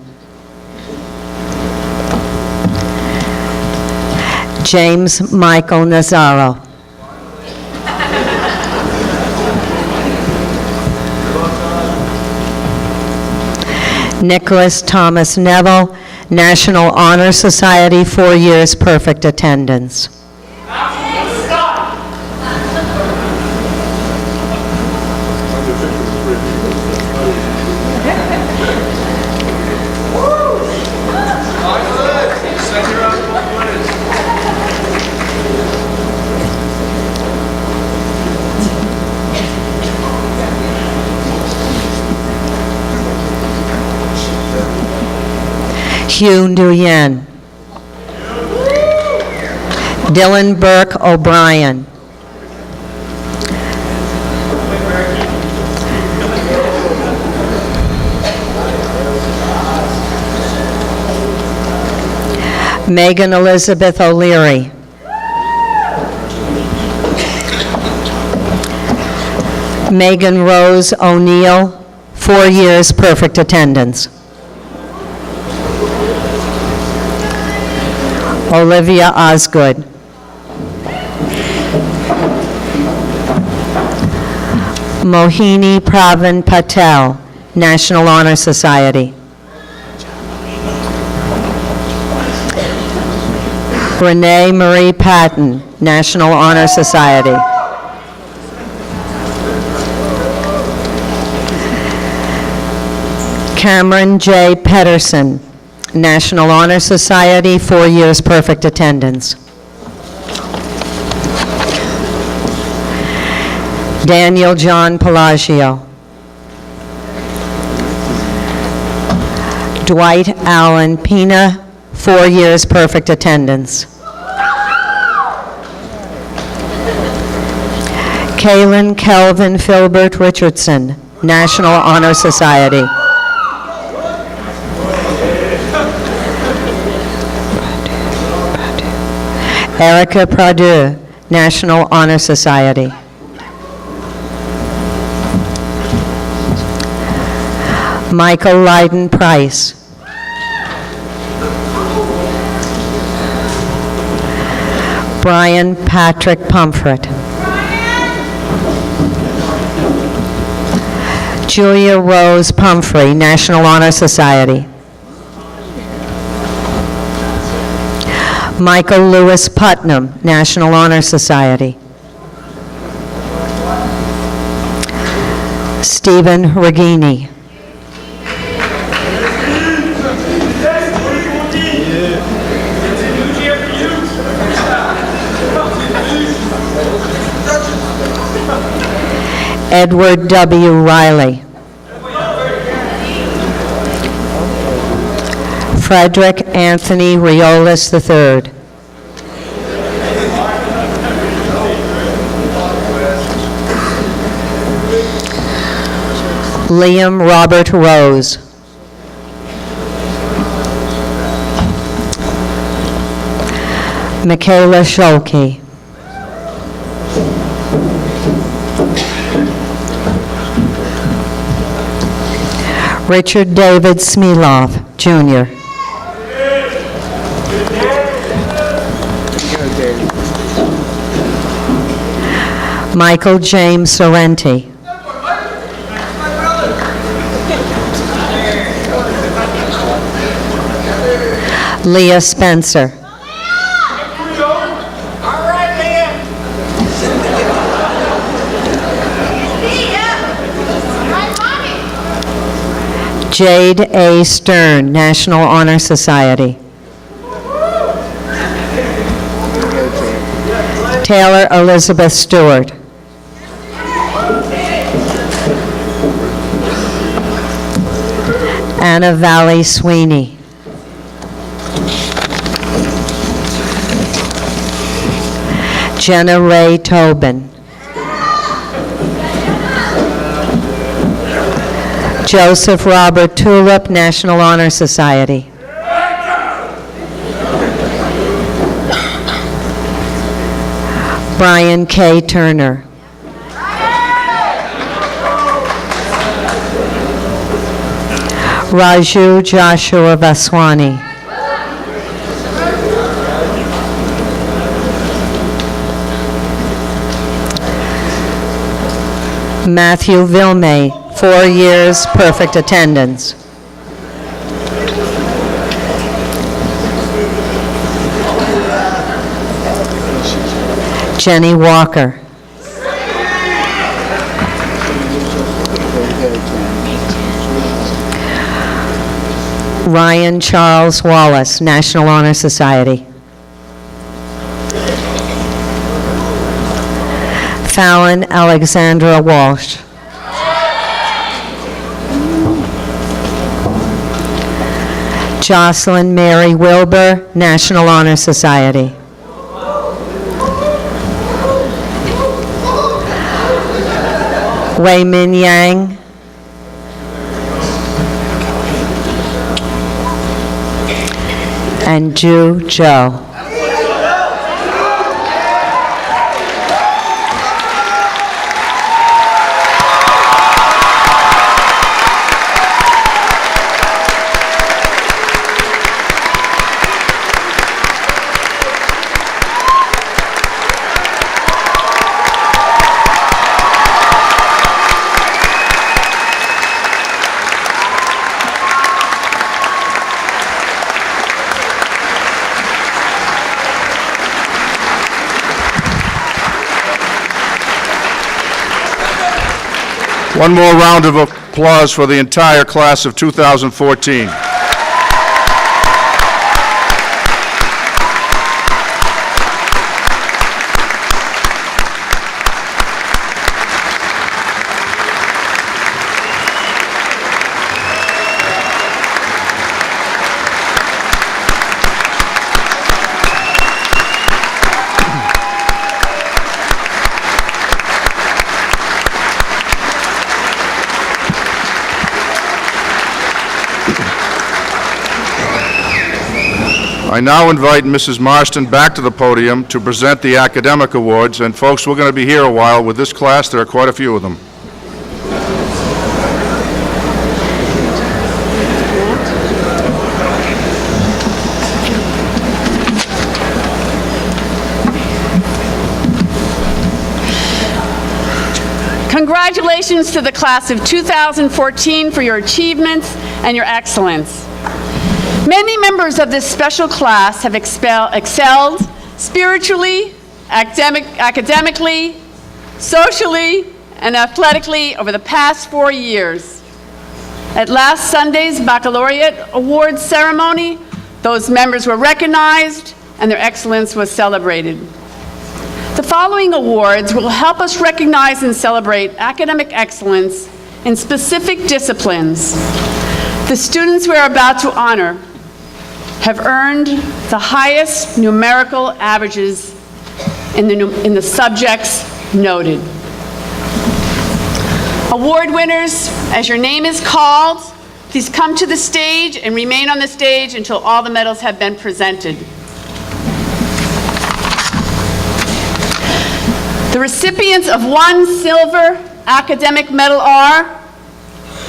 James Michael Nazaro. Nicholas Thomas Neville, National Honor Society, 4 years perfect attendance. Hugh Nguyen. Dylan Burke O'Brien. Megan Elizabeth O'Leary. Megan Rose O'Neill, 4 years perfect attendance. Olivia Osgood. Mohini Pravin Patel, National Honor Society. Renee Marie Patton, National Honor Society. Cameron J. Pedersen, National Honor Society, 4 years perfect attendance. Daniel John Pelagio. Dwight Allen Pina, 4 years perfect attendance. Kaylin Kelvin Filbert Richardson, National Honor Society. Erica Pradue, National Honor Society. Michael Lydon Price. Brian Patrick Pomfret. Julia Rose Pumphrey, National Honor Society. Michael Lewis Putnam, National Honor Society. Stephen Regini. Edward W. Riley. Frederick Anthony Riolas III. Liam Robert Rose. Michaela Scholke. Richard David Smilov, Jr. Michael James Sorrenti. Leah Spencer. Jade A. Stern, National Honor Society. Taylor Elizabeth Stewart. Anna Valley Sweeney. Jenna Ray Tobin. Joseph Robert Tulip, National Honor Society. Brian K. Turner. Raju Joshua Vaswani. Matthew Vilme, 4 years, perfect attendance. Jenny Walker. Ryan Charles Wallace, National Honor Society. Fallon Alexandra Walsh. Jocelyn Mary Wilbur, National Honor Society. Wei Min Yang. And Ju Zhou. One more round of applause for the entire class of 2014. I now invite Mrs. Marston back to the podium to present the academic awards. And folks, we're going to be here a while with this class. There are quite a few of them. Congratulations to the class of 2014 for your achievements and your excellence. Many members of this special class have excelled spiritually, academically, socially, and athletically over the past 4 years. At last Sunday's Baccalaureate Awards ceremony, those members were recognized and their excellence was celebrated. The following awards will help us recognize and celebrate academic excellence in specific disciplines. The students we are about to honor have earned the highest numerical averages in the subjects noted. Award winners, as your name is called, please come to the stage and remain on the stage until all the medals have been presented. The recipients of 1 silver academic medal are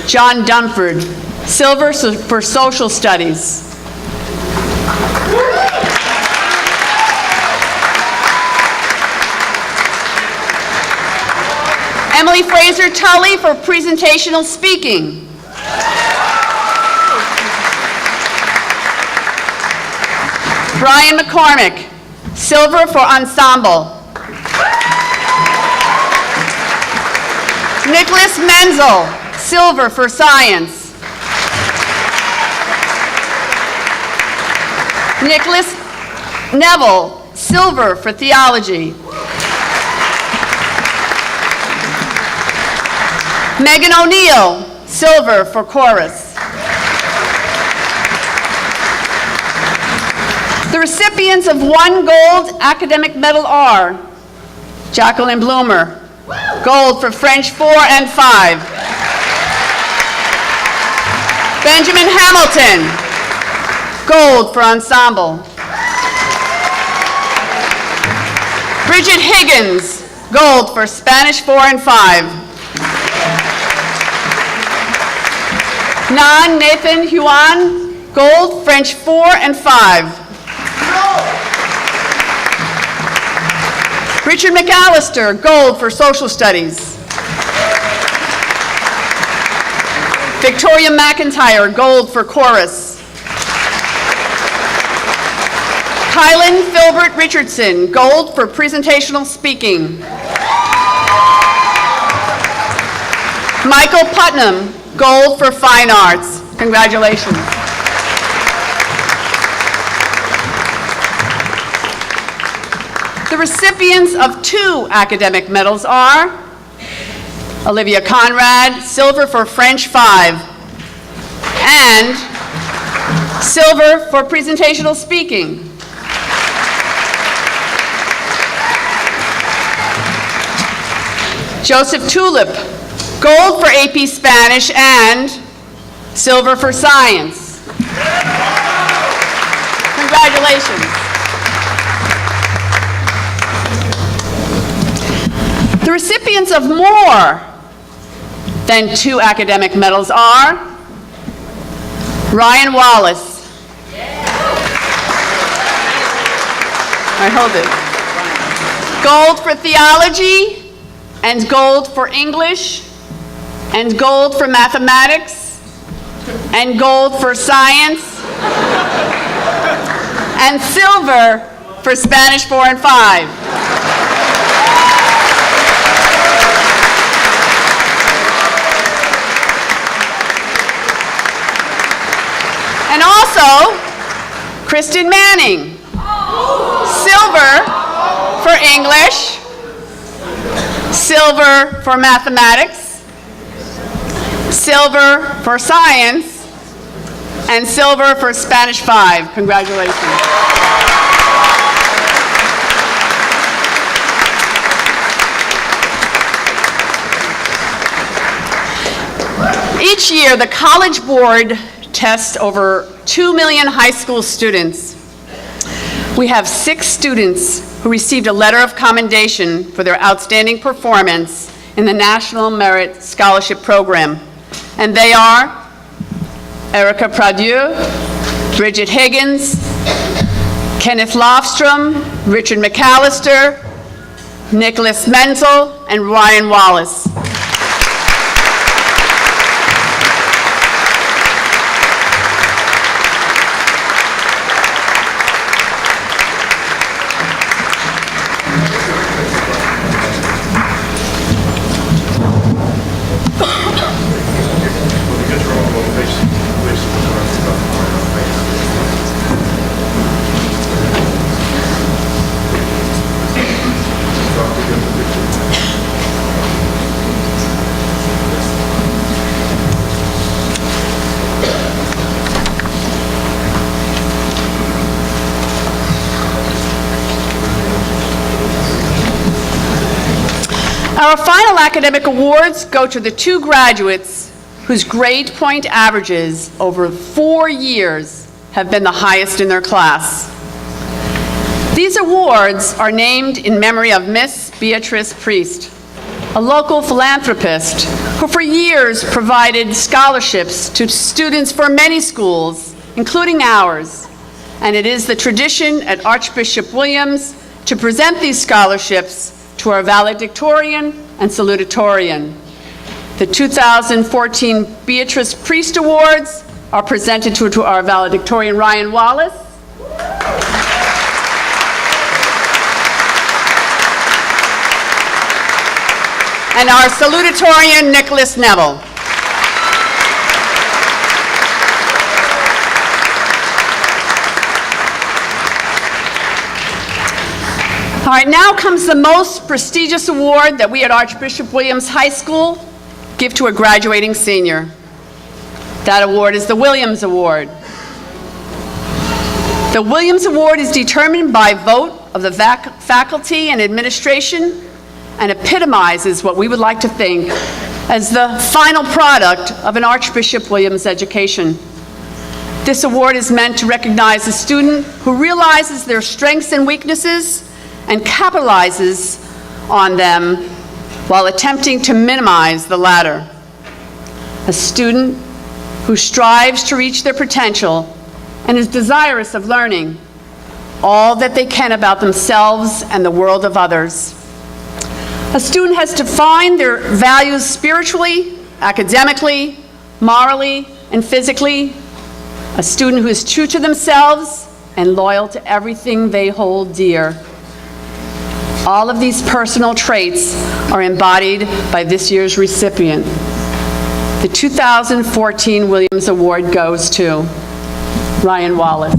John Dunford, silver for social studies. Emily Fraser Tully for presentational speaking. Brian McCormick, silver for ensemble. Nicholas Menzel, silver for science. Nicholas Neville, silver for theology. Megan O'Neill, silver for chorus. The recipients of 1 gold academic medal are Jacqueline Bloomer, gold for French 4 and 5. Benjamin Hamilton, gold for ensemble. Bridget Higgins, gold for Spanish 4 and 5. Nan Nathan Huan, gold, French 4 and 5. Richard McAllister, gold for social studies. Victoria McIntyre, gold for chorus. Kylan Filbert Richardson, gold for presentational speaking. Michael Putnam, gold for fine arts. Congratulations. The recipients of 2 academic medals are Olivia Conrad, silver for French 5, and silver for presentational speaking. Joseph Tulip, gold for AP Spanish and silver for science. Congratulations. The recipients of more than 2 academic medals are Ryan Wallace. I hold it. Gold for theology and gold for English and gold for mathematics and gold for science and silver for Spanish 4 and 5. And also, Kristen Manning, silver for English, silver for mathematics, silver for science, and silver for Spanish 5. Congratulations. Each year, the College Board tests over 2 million high school students. We have 6 students who received a letter of commendation for their outstanding performance in the National Merit Scholarship Program. And they are Erica Pradieu, Bridget Higgins, Kenneth Lofstrom, Richard McAllister, Nicholas Menzel, and Ryan Wallace. Our final academic awards go to the 2 graduates whose grade point averages over 4 years have been the highest in their class. These awards are named in memory of Miss Beatrice Priest, a local philanthropist who for years provided scholarships to students for many schools, including ours. And it is the tradition at Archbishop Williams to present these scholarships to our valedictorian and salutatorian. The 2014 Beatrice Priest Awards are presented to our valedictorian, Ryan Wallace. And our salutatorian, Nicholas Neville. All right, now comes the most prestigious award that we at Archbishop Williams High School give to a graduating senior. That award is the Williams Award. The Williams Award is determined by vote of the faculty and administration and epitomizes what we would like to think as the final product of an Archbishop Williams education. This award is meant to recognize a student who realizes their strengths and weaknesses and capitalizes on them while attempting to minimize the latter. A student who strives to reach their potential and is desirous of learning all that they can about themselves and the world of others. A student has defined their values spiritually, academically, morally, and physically. A student who is true to themselves and loyal to everything they hold dear. All of these personal traits are embodied by this year's recipient. The 2014 Williams Award goes to Ryan Wallace.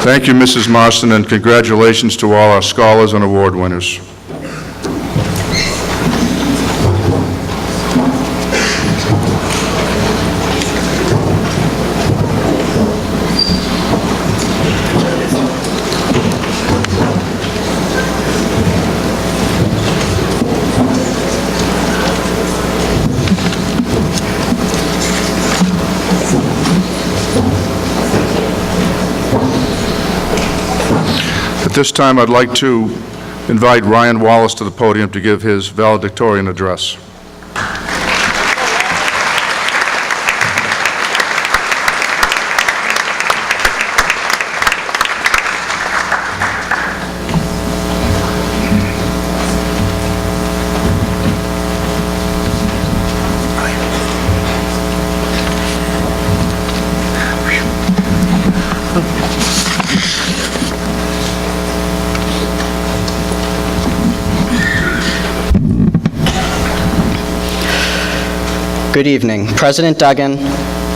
Thank you, Mrs. Marston, and congratulations to all our scholars and award winners. At this time, I'd like to invite Ryan Wallace to the podium to give his valedictorian address. Good evening, President Duggan,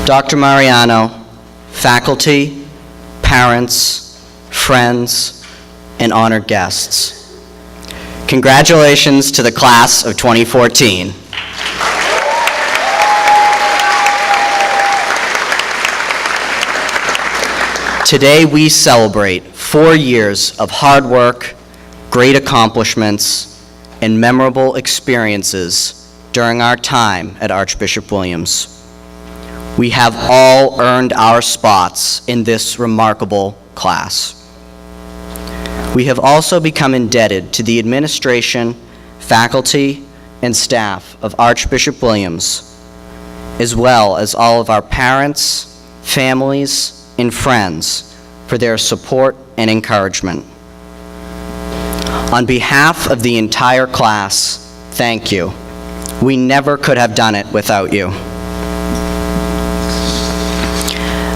Dr. Mariano, faculty, parents, friends, and honored guests. Congratulations to the class of 2014. Today we celebrate 4 years of hard work, great accomplishments, and memorable experiences during our time at Archbishop Williams. We have all earned our spots in this remarkable class. We have also become indebted to the administration, faculty, and staff of Archbishop Williams, as well as all of our parents, families, and friends for their support and encouragement. On behalf of the entire class, thank you. We never could have done it without you.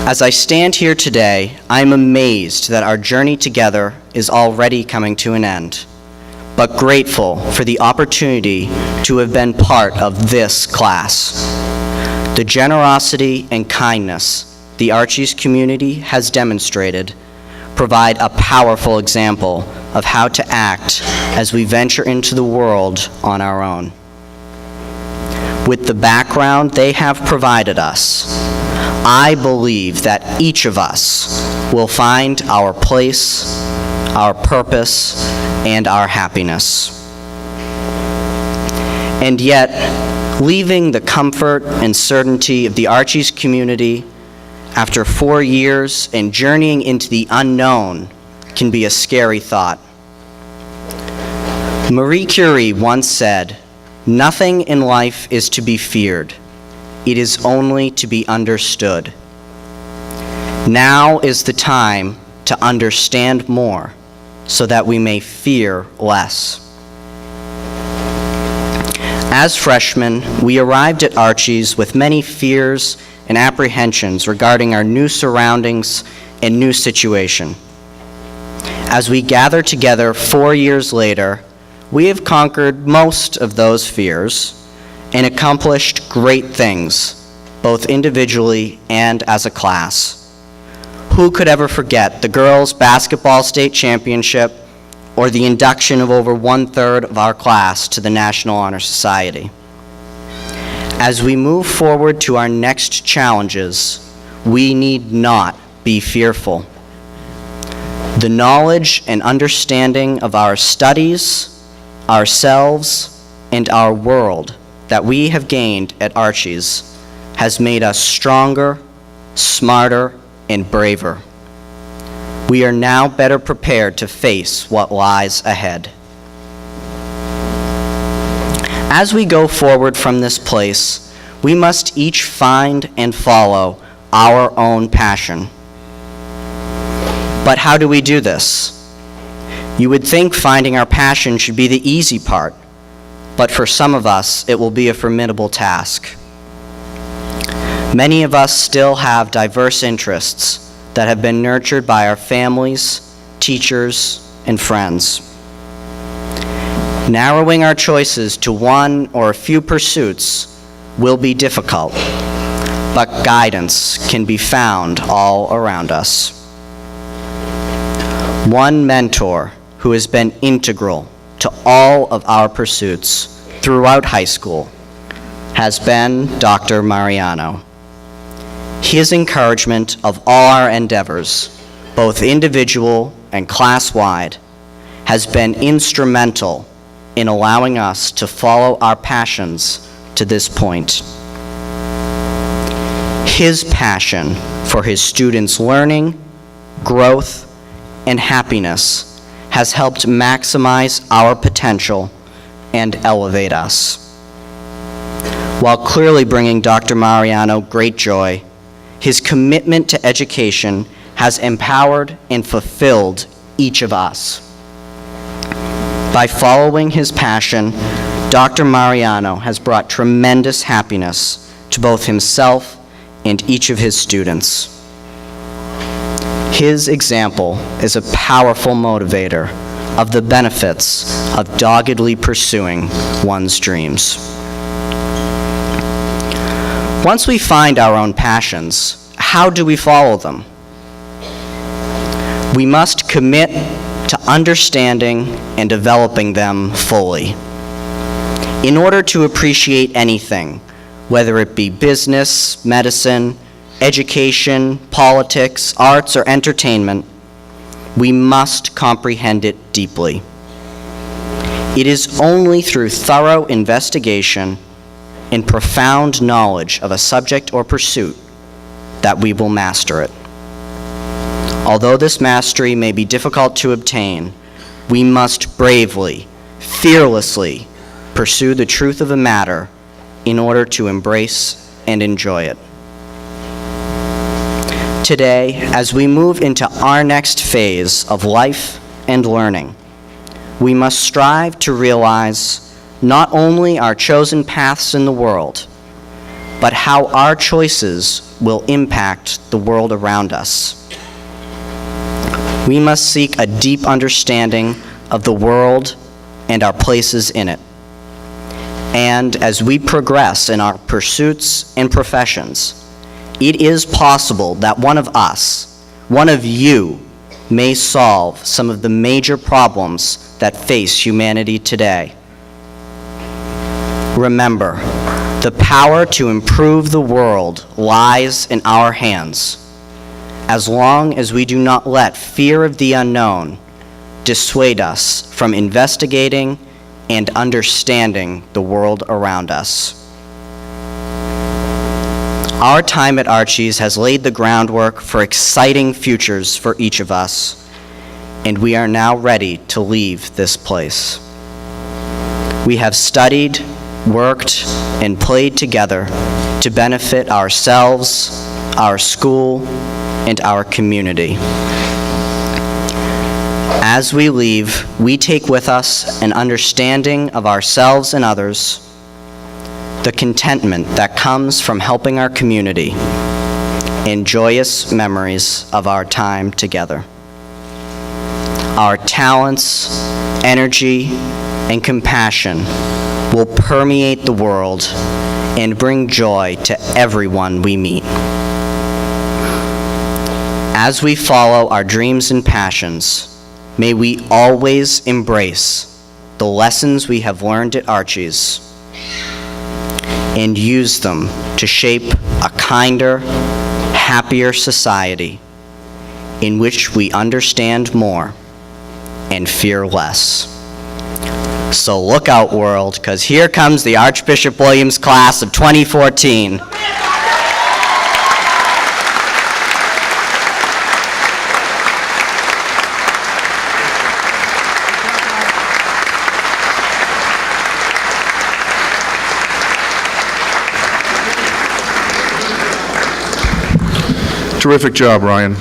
As I stand here today, I am amazed that our journey together is already coming to an end, but grateful for the opportunity to have been part of this class. The generosity and kindness the AWHS community has demonstrated provide a powerful example of how to act as we venture into the world on our own. With the background they have provided us, I believe that each of us will find our place, our purpose, and our happiness. And yet, leaving the comfort and certainty of the AWHS community after 4 years and journeying into the unknown can be a scary thought. Marie Curie once said, "Nothing in life is to be feared. It is only to be understood." Now is the time to understand more so that we may fear less. As freshmen, we arrived at AWHS with many fears and apprehensions regarding our new surroundings and new situation. As we gather together 4 years later, we have conquered most of those fears and accomplished great things, both individually and as a class. Who could ever forget the girls' basketball state championship or the induction of over 1/3 of our class to the National Honor Society? As we move forward to our next challenges, we need not be fearful. The knowledge and understanding of our studies, ourselves, and our world that we have gained at AWHS has made us stronger, smarter, and braver. We are now better prepared to face what lies ahead. As we go forward from this place, we must each find and follow our own passion. But how do we do this? You would think finding our passion should be the easy part, but for some of us, it will be a formidable task. Many of us still have diverse interests that have been nurtured by our families, teachers, and friends. Narrowing our choices to one or a few pursuits will be difficult, but guidance can be found all around us. One mentor who has been integral to all of our pursuits throughout high school has been Dr. Mariano. His encouragement of all our endeavors, both individual and class-wide, has been instrumental in allowing us to follow our passions to this point. His passion for his students' learning, growth, and happiness has helped maximize our potential and elevate us. While clearly bringing Dr. Mariano great joy, his commitment to education has empowered and fulfilled each of us. By following his passion, Dr. Mariano has brought tremendous happiness to both himself and each of his students. His example is a powerful motivator of the benefits of doggedly pursuing one's dreams. Once we find our own passions, how do we follow them? We must commit to understanding and developing them fully. In order to appreciate anything, whether it be business, medicine, education, politics, arts, or entertainment, we must comprehend it deeply. It is only through thorough investigation and profound knowledge of a subject or pursuit that we will master it. Although this mastery may be difficult to obtain, we must bravely, fearlessly pursue the truth of a matter in order to embrace and enjoy it. Today, as we move into our next phase of life and learning, we must strive to realize not only our chosen paths in the world, but how our choices will impact the world around us. We must seek a deep understanding of the world and our places in it. And as we progress in our pursuits and professions, it is possible that one of us, one of you, may solve some of the major problems that face humanity today. Remember, the power to improve the world lies in our hands, as long as we do not let fear of the unknown dissuade us from investigating and understanding the world around us. Our time at AWHS has laid the groundwork for exciting futures for each of us, and we are now ready to leave this place. We have studied, worked, and played together to benefit ourselves, our school, and our community. As we leave, we take with us an understanding of ourselves and others, the contentment that comes from helping our community, and joyous memories of our time together. Our talents, energy, and compassion will permeate the world and bring joy to everyone we meet. As we follow our dreams and passions, may we always embrace the lessons we have learned at AWHS and use them to shape a kinder, happier society in which we understand more and fear less. So look out, world, because here comes the Archbishop Williams class of 2014. Terrific job, Ryan.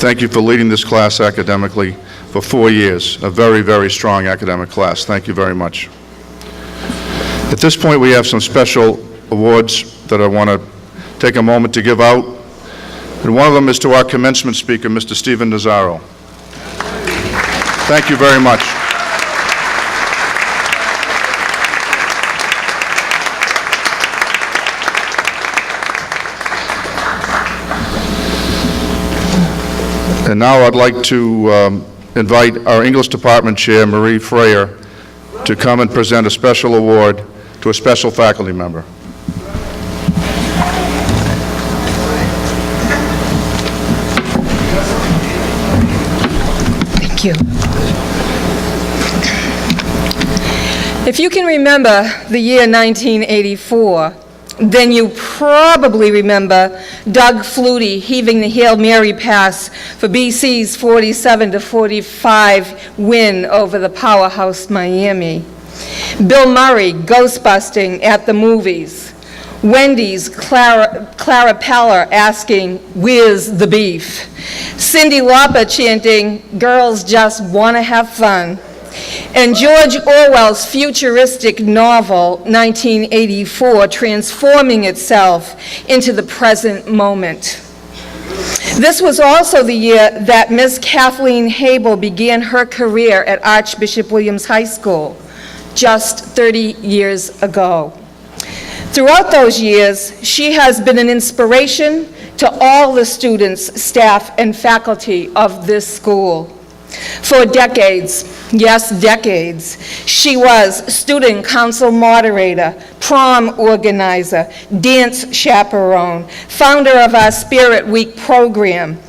Thank you for leading this class academically for 4 years. A very, very strong academic class. Thank you very much. At this point, we have some special awards that I want to take a moment to give out. And one of them is to our commencement speaker, Mr. Stephen Nazaro. Thank you very much. And now I'd like to invite our English Department Chair, Marie Freyer, to come and present a special award to a special faculty member. Thank you. If you can remember the year 1984, then you probably remember Doug Flutie heaving the Hail Mary pass for BC's 47-45 win over the powerhouse Miami. Bill Murray ghost-busting at the movies. Wendy's Clara Peller asking, "Where's the beef?" Cyndi Lauper chanting, "Girls just want to have fun." And George Orwell's futuristic novel, 1984, transforming itself into the present moment. This was also the year that Miss Kathleen Habel began her career at Archbishop Williams High School, just 30 years ago. Throughout those years, she has been an inspiration to all the students, staff, and faculty of this school. For decades, yes, decades, she was student council moderator, prom organizer, dance chaperone, founder of our Spirit Week program,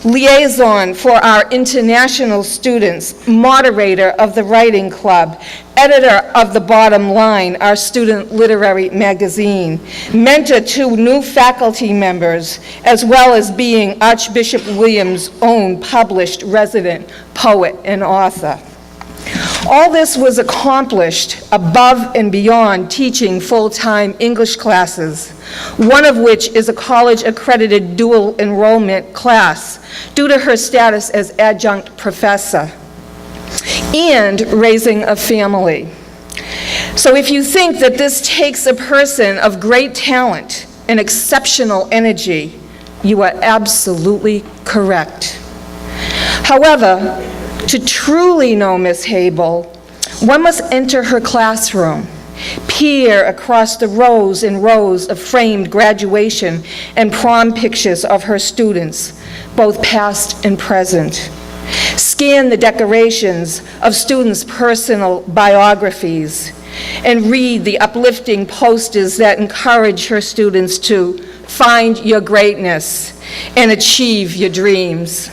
liaison for our international students, moderator of the Writing Club, editor of The Bottom Line, our student literary magazine, mentor to new faculty members, as well as being Archbishop Williams' own published resident poet and author. All this was accomplished above and beyond teaching full-time English classes, one of which is a college-accredited dual enrollment class due to her status as adjunct professor, and raising a family. So if you think that this takes a person of great talent and exceptional energy, you are absolutely correct. However, to truly know Miss Habel, one must enter her classroom, peer across the rows and rows of framed graduation and prom pictures of her students, both past and present. Scan the decorations of students' personal biographies and read the uplifting posters that encourage her students to find your greatness and achieve your dreams.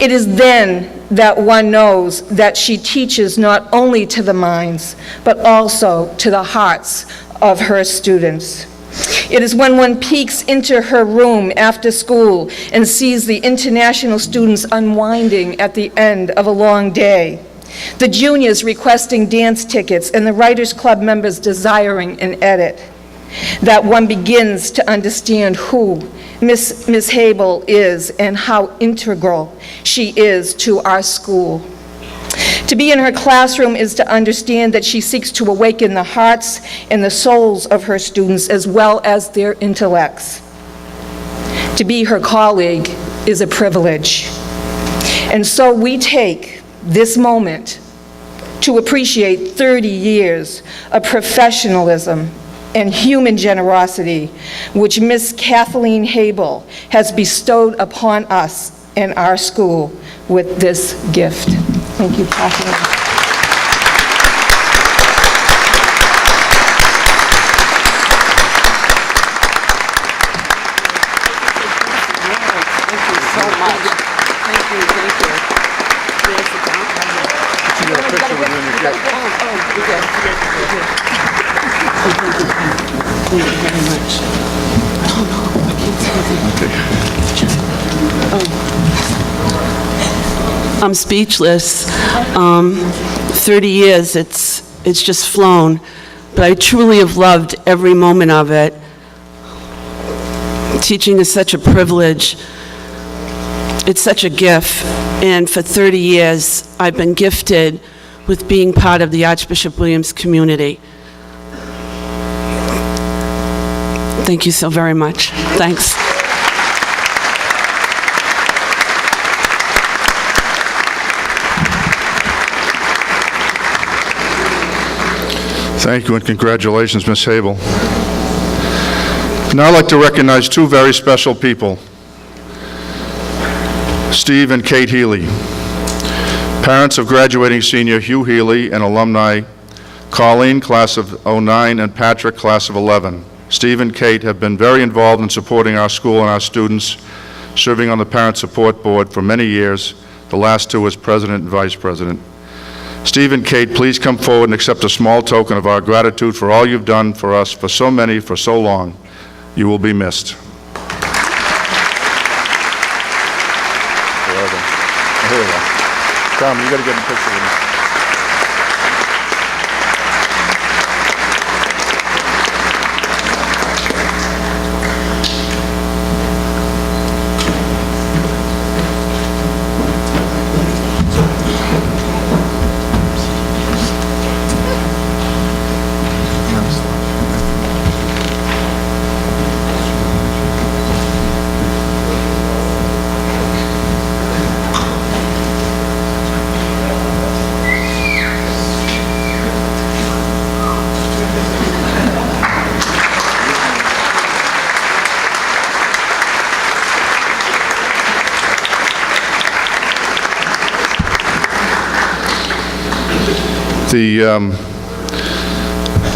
It is then that one knows that she teaches not only to the minds, but also to the hearts of her students. It is when one peeks into her room after school and sees the international students unwinding at the end of a long day, the juniors requesting dance tickets, and the Writers Club members desiring an edit, that one begins to understand who Miss Habel is and how integral she is to our school. To be in her classroom is to understand that she seeks to awaken the hearts and the souls of her students as well as their intellects. To be her colleague is a privilege. And so we take this moment to appreciate 30 years of professionalism and human generosity, which Miss Kathleen Habel has bestowed upon us and our school with this gift. Thank you, Kathleen. I'm speechless. 30 years, it's just flown. But I truly have loved every moment of it. Teaching is such a privilege. It's such a gift. And for 30 years, I've been gifted with being part of the Archbishop Williams community. Thank you so very much. Thanks. Thank you and congratulations, Ms. Habel. Now I'd like to recognize two very special people, Steve and Kate Healy, parents of graduating senior Hugh Healy and alumni Colleen, class of '09, and Patrick, class of '11. Steve and Kate have been very involved in supporting our school and our students, serving on the Parent Support Board for many years, the last two as president and vice president. Steve and Kate, please come forward and accept a small token of our gratitude for all you've done for us, for so many, for so long. You will be missed. Here we go. Tom, you got to get in a picture with me.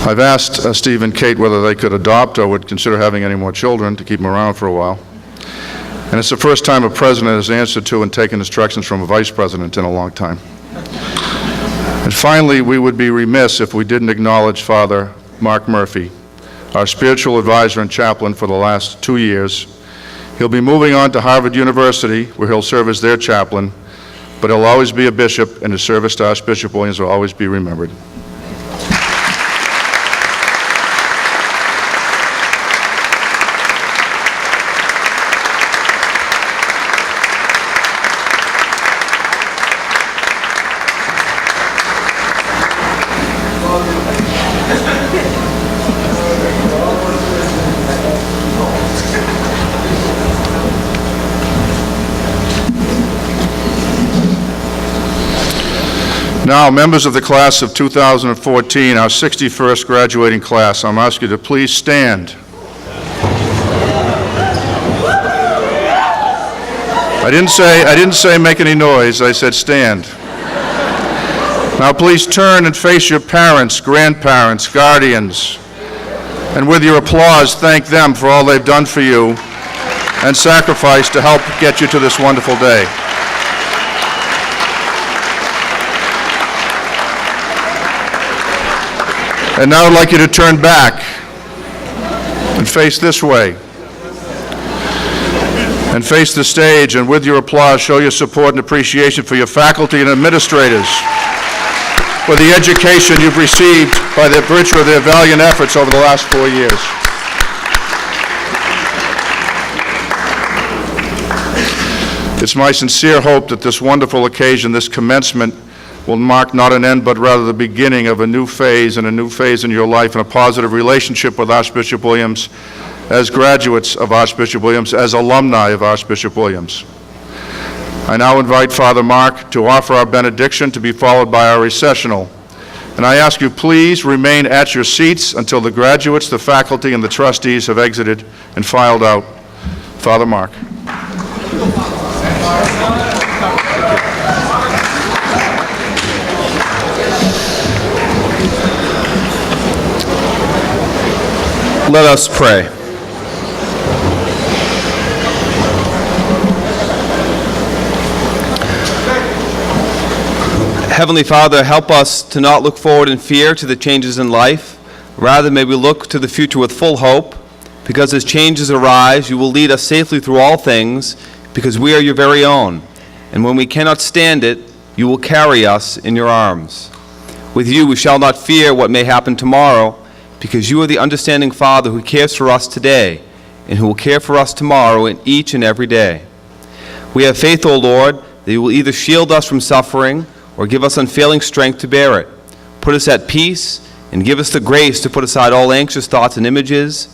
I've asked Steve and Kate whether they could adopt or would consider having any more children to keep them around for a while. And it's the first time a president has answered to and taken instructions from a vice president in a long time. And finally, we would be remiss if we didn't acknowledge Father Mark Murphy, our spiritual advisor and chaplain for the last 2 years. He'll be moving on to Harvard University, where he'll serve as their chaplain, but he'll always be a bishop, and his service to Archbishop Williams will always be remembered. Now, members of the class of 2014, our 61st graduating class, I'm asking you to please stand. I didn't say make any noise, I said stand. Now please turn and face your parents, grandparents, guardians, and with your applause, thank them for all they've done for you and sacrificed to help get you to this wonderful day. And now I'd like you to turn back and face this way. And face the stage, and with your applause, show your support and appreciation for your faculty and administrators for the education you've received by the virtue of their valiant efforts over the last 4 years. It's my sincere hope that this wonderful occasion, this commencement, will mark not an end, but rather the beginning of a new phase in your life and a positive relationship with Archbishop Williams as graduates of Archbishop Williams, as alumni of Archbishop Williams. I now invite Father Mark to offer our benediction, to be followed by our recessional. And I ask you, please remain at your seats until the graduates, the faculty, and the trustees have exited and filed out. Father Mark. Let us pray. Heavenly Father, help us to not look forward in fear to the changes in life. Rather, may we look to the future with full hope, because as changes arise, you will lead us safely through all things, because we are your very own. And when we cannot stand it, you will carry us in your arms. With you, we shall not fear what may happen tomorrow, because you are the understanding Father who cares for us today, and who will care for us tomorrow and each and every day. We have faith, O Lord, that you will either shield us from suffering or give us unfailing strength to bear it. Put us at peace and give us the grace to put aside all anxious thoughts and images.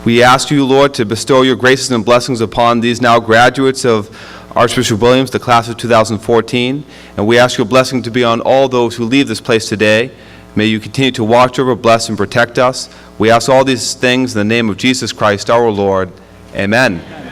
We ask you, Lord, to bestow your graces and blessings upon these now graduates of Archbishop Williams, the class of 2014, and we ask your blessing to be on all those who leave this place today. May you continue to watch over, bless, and protect us. We ask all these things in the name of Jesus Christ, our Lord. Amen.